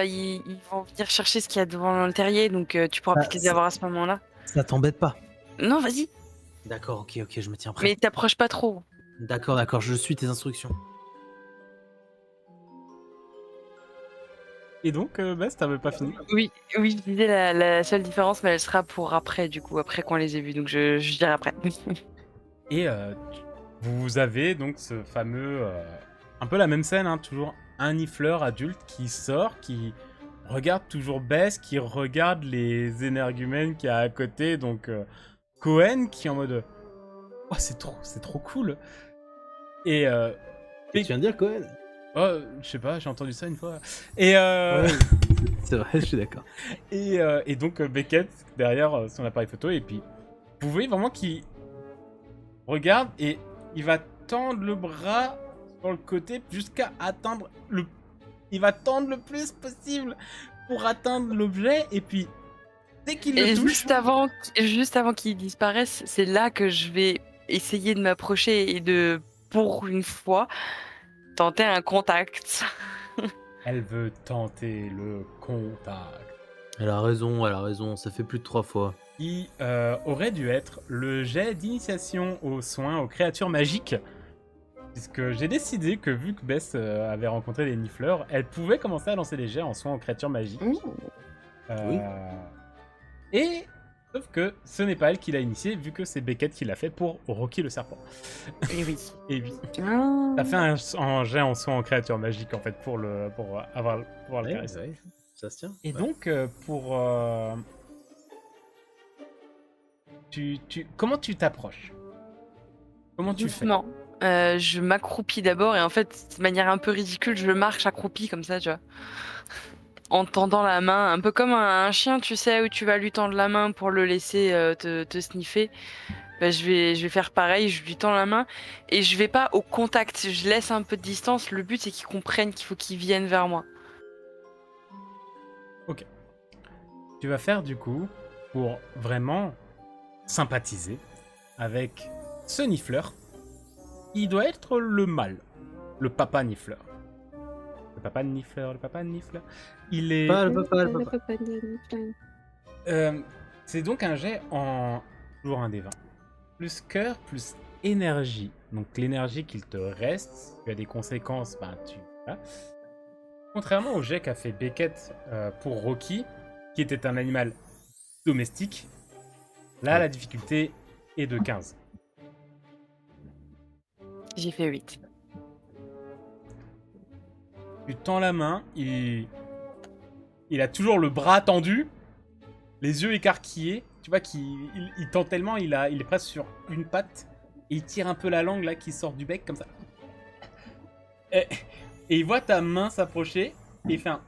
Speaker 3: ils vont venir chercher ce qu'il y a devant le terrier, donc tu pourras
Speaker 2: Ah,
Speaker 3: peut-être les
Speaker 2: c'est-
Speaker 3: avoir à ce moment-là.
Speaker 2: Ça t'embête pas?
Speaker 3: Non, vas-y,
Speaker 2: D'accord, ok, je me tiens prêt.
Speaker 3: mais t'approches pas trop.
Speaker 2: D'accord, je suis tes instructions.
Speaker 1: Et donc, Bess, t'avais pas fini?
Speaker 3: Oui, je disais la seule différence, mais elle sera pour après, du coup, après qu'on les ait vus, donc je dirai après.
Speaker 1: Et vous avez donc ce fameux... un peu la même scène, hein, toujours un nifleur adulte qui sort, qui regarde toujours Bess, qui regarde les énergumènes qu'il y a à côté, donc Cohen qui est en mode oh, c'est trop cool. Et
Speaker 2: Tu viens de dire Cohen?
Speaker 1: oh, je sais pas, j'ai entendu ça une fois. Et
Speaker 2: Ouais, c'est vrai, je suis d'accord.
Speaker 1: et donc Beckett derrière son appareil photo, et puis vous voyez vraiment qu'il regarde et il va tendre le bras sur le côté jusqu'à atteindre le... Il va tendre le plus possible pour atteindre l'objet, et puis dès qu'il le
Speaker 3: Et
Speaker 1: touche...
Speaker 3: juste avant qu'ils disparaissent, c'est là que je vais essayer de m'approcher et de, pour une fois, tenter un contact.
Speaker 1: Elle veut tenter le contact.
Speaker 2: Elle a raison, ça fait plus de 3 fois.
Speaker 1: Qui aurait dû être le jet d'initiation aux soins aux créatures magiques. Puisque j'ai décidé que vu que Bess avait rencontré les nifleurs, elle pouvait commencer à lancer des jets en soins aux créatures magiques.
Speaker 4: Mmh.
Speaker 2: Oui.
Speaker 1: Et sauf que ce n'est pas elle qui l'a initié, vu que c'est Beckett qui l'a fait pour Rocky le serpent.
Speaker 3: Et oui.
Speaker 1: Et oui.
Speaker 4: Ah.
Speaker 1: T'as fait un jet en soins en créature magique en fait pour avoir pouvoir le caresser.
Speaker 2: Ouais, ça se tient.
Speaker 1: Et
Speaker 2: Ouais.
Speaker 1: donc comment tu t'approches? Comment tu fais?
Speaker 3: Doucement. Je m'accroupis d'abord et en fait, de manière un peu ridicule, je marche accroupie comme ça, tu vois. en tendant la main, un peu comme un chien, tu sais, où tu vas lui tendre la main pour le laisser te sniffer. Bah, je vais faire pareil, je lui tends la main et je vais pas au contact, je laisse un peu de distance. Le but, c'est qu'ils comprennent qu'il faut qu'ils viennent vers moi.
Speaker 1: Tu vas faire du coup, pour vraiment sympathiser avec ce nifleur, il doit être le mâle, le papa nifleur. Le papa nifleur. Il est...
Speaker 2: Pas le papa, le papa.
Speaker 1: c'est donc un jet en toujours un des 20. Plus cœur, plus énergie. Donc l'énergie qu'il te reste, si tu as des conséquences, ben tu... Voilà. Contrairement au jet qu'a fait Beckett pour Rocky, qui était un animal domestique, là la difficulté est de 15.
Speaker 3: J'ai fait 8.
Speaker 1: Tu tends la main, il a toujours le bras tendu, les yeux écarquillés. Tu vois qu'il il tend tellement, il est presque sur une patte. Et il tire un peu la langue là qui sort du bec comme ça. Et il voit ta main s'approcher et il fait un...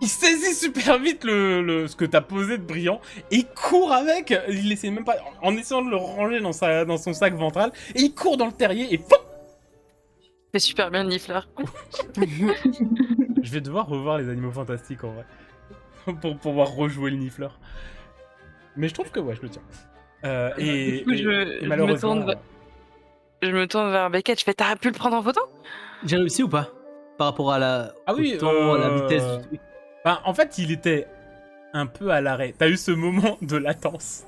Speaker 1: Il saisit super vite ce que t'as posé de brillant et il court avec. Il essaie même pas, en essayant de le ranger dans son sac ventral, et il court dans le terrier et pop.
Speaker 3: C'est super bien le nifleur.
Speaker 1: Je vais devoir revoir les Animaux Fantastiques en vrai pour pouvoir rejouer le nifleur. Mais je trouve que ouais, je le tiens. Et malheureusement,
Speaker 3: Je me tourne vers Beckett, je fais t'as pu le prendre en photo?
Speaker 2: J'ai réussi ou pas? Par rapport à la...
Speaker 1: Ah oui,
Speaker 2: au temps, à la vitesse du truc.
Speaker 1: Enfin, en fait, il était un peu à l'arrêt. T'as eu ce moment de latence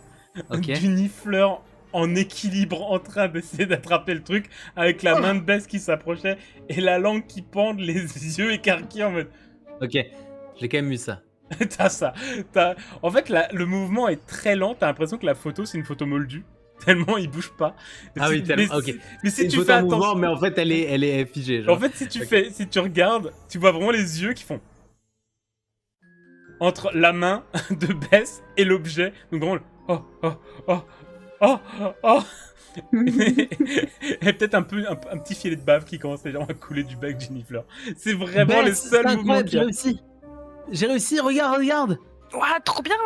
Speaker 1: du nifleur en équilibre en train d'essayer d'attraper le truc avec la main de Bess qui s'approchait et la langue qui pend, les yeux écarquillés en mode...
Speaker 2: Ok, j'ai quand même eu ça.
Speaker 1: T'as ça. En fait, le mouvement est très lent. T'as l'impression que la photo, c'est une photo moldue. Tellement il bouge pas.
Speaker 2: Ah oui, tellement. Ok.
Speaker 1: Mais si tu
Speaker 2: fais
Speaker 1: fais
Speaker 2: attention,
Speaker 1: attention...
Speaker 2: mais en fait, elle est figée. Genre.
Speaker 1: En fait, si tu regardes, tu vois vraiment les yeux qui font... entre la main de Bess et l'objet. Donc vraiment, oh, oh, oh, oh, oh. Et peut-être un petit filet de bave qui commence déjà à couler du bec du nifleur. C'est vraiment les seuls mouvements qu'il y a.
Speaker 2: J'ai réussi, regarde.
Speaker 3: Ouah, trop bien,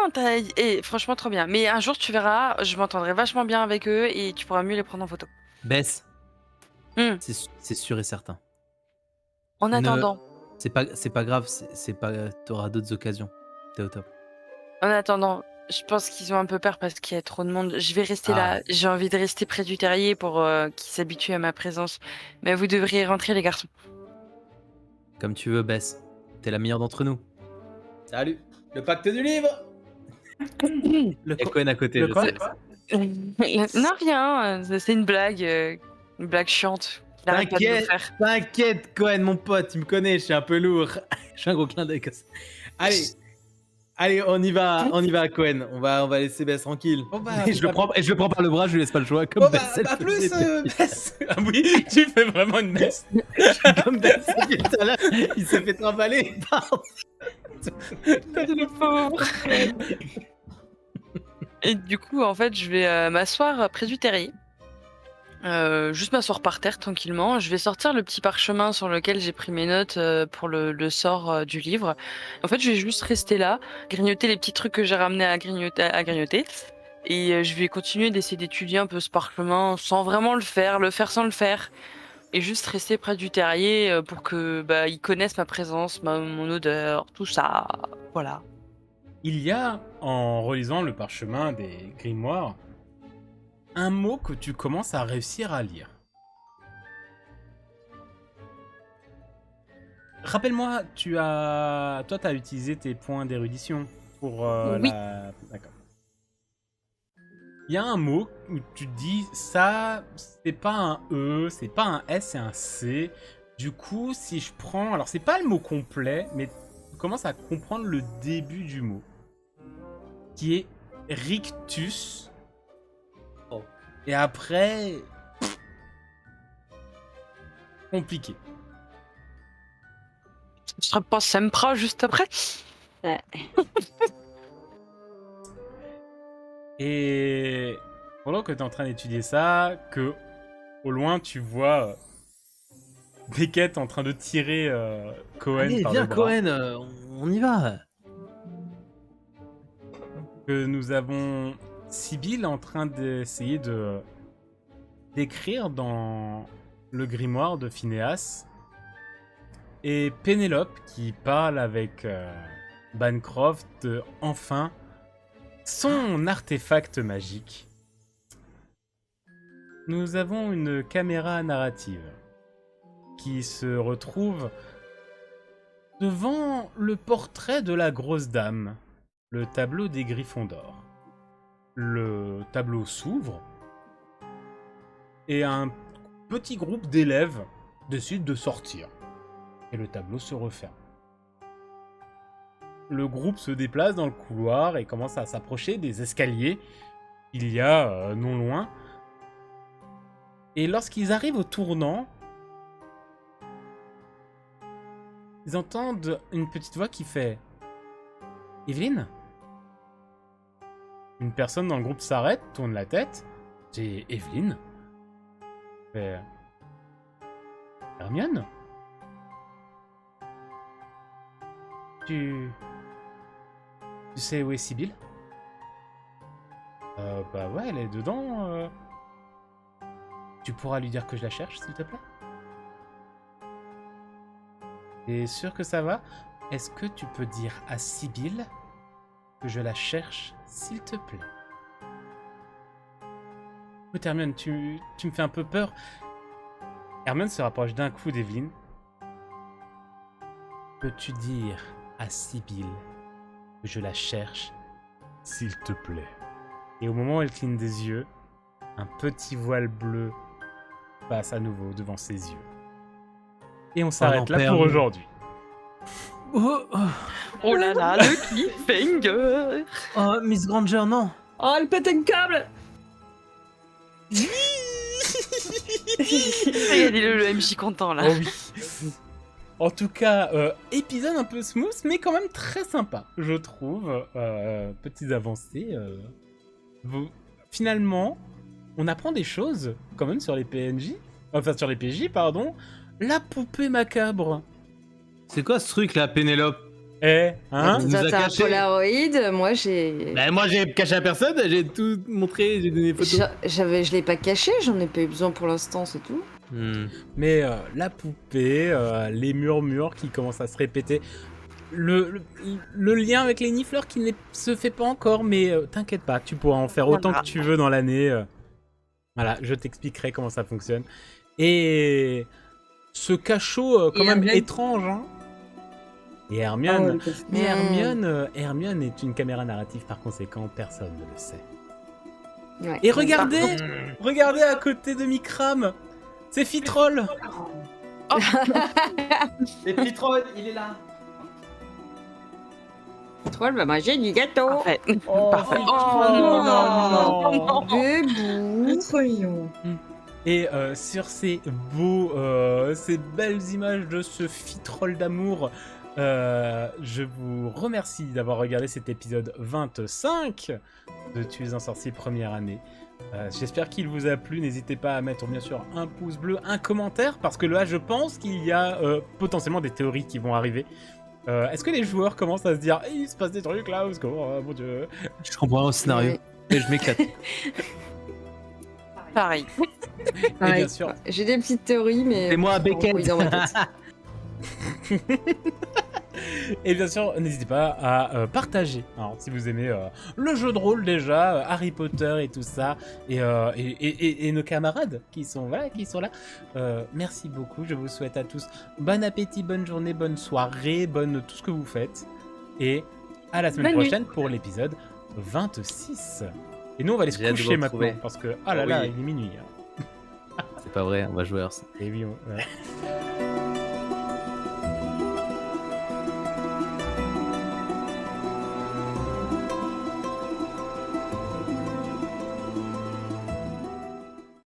Speaker 3: et franchement trop bien. Mais un jour tu verras, je m'entendrai vachement bien avec eux et tu pourras mieux les prendre en photo.
Speaker 2: Bess, c'est sûr et certain.
Speaker 3: En attendant.
Speaker 2: C'est pas grave, t'auras d'autres occasions. T'es au top.
Speaker 3: En attendant, je pense qu'ils ont un peu peur parce qu'il y a trop de monde. Je vais rester là. J'ai envie de rester près du terrier pour qu'ils s'habituent à ma présence. Mais vous devriez rentrer les garçons.
Speaker 2: Comme tu veux, Bess. T'es la meilleure d'entre nous. Salut. Le pacte du livre. Il y a Cohen à côté.
Speaker 1: Le quoi
Speaker 3: Non, rien. C'est une blague chiante.
Speaker 2: T'inquiète, Cohen, mon pote. Tu me connais, je suis un peu lourd. Je suis un gros clin d'œil comme ça. Allez, on y va à Cohen. On va laisser Bess tranquille.
Speaker 1: Oh bah,
Speaker 2: je le prends par le bras, je lui laisse pas le choix. Comme Bess.
Speaker 1: Bess. Ah oui, tu fais vraiment une messe.
Speaker 2: Comme Bess. Il s'est fait trimballer.
Speaker 3: Le pauvre. Et du coup, en fait, je vais m'asseoir près du terrier. Juste m'asseoir par terre tranquillement. Je vais sortir le petit parchemin sur lequel j'ai pris mes notes pour le sort du livre. En fait, je vais juste rester là, grignoter les petits trucs que j'ai ramenés à grignoter. Et je vais continuer d'essayer d'étudier un peu ce parchemin sans vraiment le faire sans le faire. Et juste rester près du terrier pour que ils connaissent ma présence, mon odeur, tout ça. Voilà.
Speaker 1: Il y a, en relisant le parchemin des grimoires, un mot que tu commences à réussir à lire. Rappelle-moi, toi, t'as utilisé tes points d'érudition pour
Speaker 3: Oui.
Speaker 1: D'accord. Il y a un mot où tu te dis, ça, c'est pas un E, c'est pas un S, c'est un C. Du coup, si je prends... Alors, c'est pas le mot complet, mais tu commences à comprendre le début du mot. Qui est rictus.
Speaker 2: Oh.
Speaker 1: Et après... compliqué.
Speaker 3: Je serais pas Sempra juste après.
Speaker 4: Ouais.
Speaker 1: Et pendant que tu es en train d'étudier ça, que au loin tu vois Beckett en train de tirer Cohen
Speaker 2: Allez,
Speaker 1: par
Speaker 2: viens,
Speaker 1: le bras.
Speaker 2: Cohen, on y va.
Speaker 1: Que nous avons Sibylle en train d'essayer de d'écrire dans le grimoire de Phineas et Pénélope qui parle avec Bancroft de enfin son artefact magique. Nous avons une caméra narrative qui se retrouve devant le portrait de la grosse dame, le tableau des Griffons d'or. Le tableau s'ouvre et un petit groupe d'élèves décide de sortir. Et le tableau se referme. Le groupe se déplace dans le couloir et commence à s'approcher des escaliers. Il y a non loin. Et lorsqu'ils arrivent au tournant, ils entendent une petite voix qui fait « Evelyne ?» Une personne dans le groupe s'arrête, tourne la tête. C'est Evelyne. Fait « Hermione ? Tu sais où est Sibylle ? Bah ouais, elle est dedans. Tu pourras lui dire que je la cherche, s'il te plaît ? T'es sûr que ça va ? Est-ce que tu peux dire à Sibylle que je la cherche, s'il te plaît ? Écoute, Hermione, tu me fais un peu peur. Hermione se rapproche d'un coup d'Evelyne. Peux-tu dire à Sibylle que je la cherche, s'il te plaît ? Et au moment où elle cligne des yeux, un petit voile bleu passe à nouveau devant ses yeux. Et on s'arrête là pour aujourd'hui.
Speaker 3: Oh là là, le cliffhanger.
Speaker 2: Oh, Miss Granger, non.
Speaker 5: Oh, elle pète un câble.
Speaker 3: Regardez le MJ content là.
Speaker 1: Oh oui. En tout cas, épisode un peu smooth, mais quand même très sympa, je trouve. Petites avancées. Finalement, on apprend des choses quand même sur les PNJ. Enfin, sur les PJ, pardon. La poupée macabre.
Speaker 2: C'est quoi ce truc là, Pénélope?
Speaker 1: Eh, hein?
Speaker 2: nous a
Speaker 4: Toi, t'as un
Speaker 2: caché.
Speaker 4: Polaroid, moi j'ai.
Speaker 2: Bah, moi j'ai caché à personne, j'ai tout montré, j'ai donné des photos.
Speaker 4: Je l'ai pas caché, j'en ai pas eu besoin pour l'instant, c'est tout.
Speaker 1: Mais la poupée, les murmures qui commencent à se répéter. Le lien avec les nifleurs qui ne se fait pas encore, mais t'inquiète pas, tu pourras en faire autant que tu veux dans l'année. Voilà, je t'expliquerai comment ça fonctionne. Et ce cachot quand même étrange, hein. Et Hermione, mais Hermione est une caméra narrative, par conséquent, personne ne le sait.
Speaker 4: Ouais.
Speaker 1: Et regardez à côté de Mikram, c'est Fitrol.
Speaker 2: Et Fitrol, il est là.
Speaker 4: Troll va manger du gâteau.
Speaker 3: Parfait.
Speaker 1: Oh,
Speaker 3: Parfait.
Speaker 1: non.
Speaker 4: Bébou.
Speaker 5: Trop mignon.
Speaker 1: Et sur ces ces belles images de ce Fitrol d'amour, je vous remercie d'avoir regardé cet épisode 25 de Tuer un sorcier première année. J'espère qu'il vous a plu. N'hésitez pas à mettre bien sûr un pouce bleu, un commentaire, parce que là je pense qu'il y a potentiellement des théories qui vont arriver. Est-ce que les joueurs commencent à se dire il se passe des trucs là, parce que oh, mon dieu.
Speaker 2: Je comprends au scénario et je m'éclate.
Speaker 3: Pareil.
Speaker 1: Et bien sûr,
Speaker 4: J'ai des petites théories, mais.
Speaker 2: C'est moi, Beckett.
Speaker 4: Oui, dans ma tête.
Speaker 1: et bien sûr, n'hésitez pas à partager. Alors, si vous aimez le jeu de rôle déjà, Harry Potter et tout ça, et nos camarades qui sont là. Merci beaucoup. Je vous souhaite à tous bon appétit, bonne journée, bonne soirée, bonne tout ce que vous faites. Et à la semaine
Speaker 5: Bonne nuit.
Speaker 1: prochaine pour l'épisode 26. Et nous, on va aller se
Speaker 2: J'ai hâte de
Speaker 1: coucher
Speaker 2: vous
Speaker 1: maintenant
Speaker 2: retrouver.
Speaker 1: parce que, ah là là,
Speaker 2: Oui.
Speaker 1: il est minuit.
Speaker 2: C'est pas vrai, on va jouer à ça.
Speaker 1: Et oui, ouais.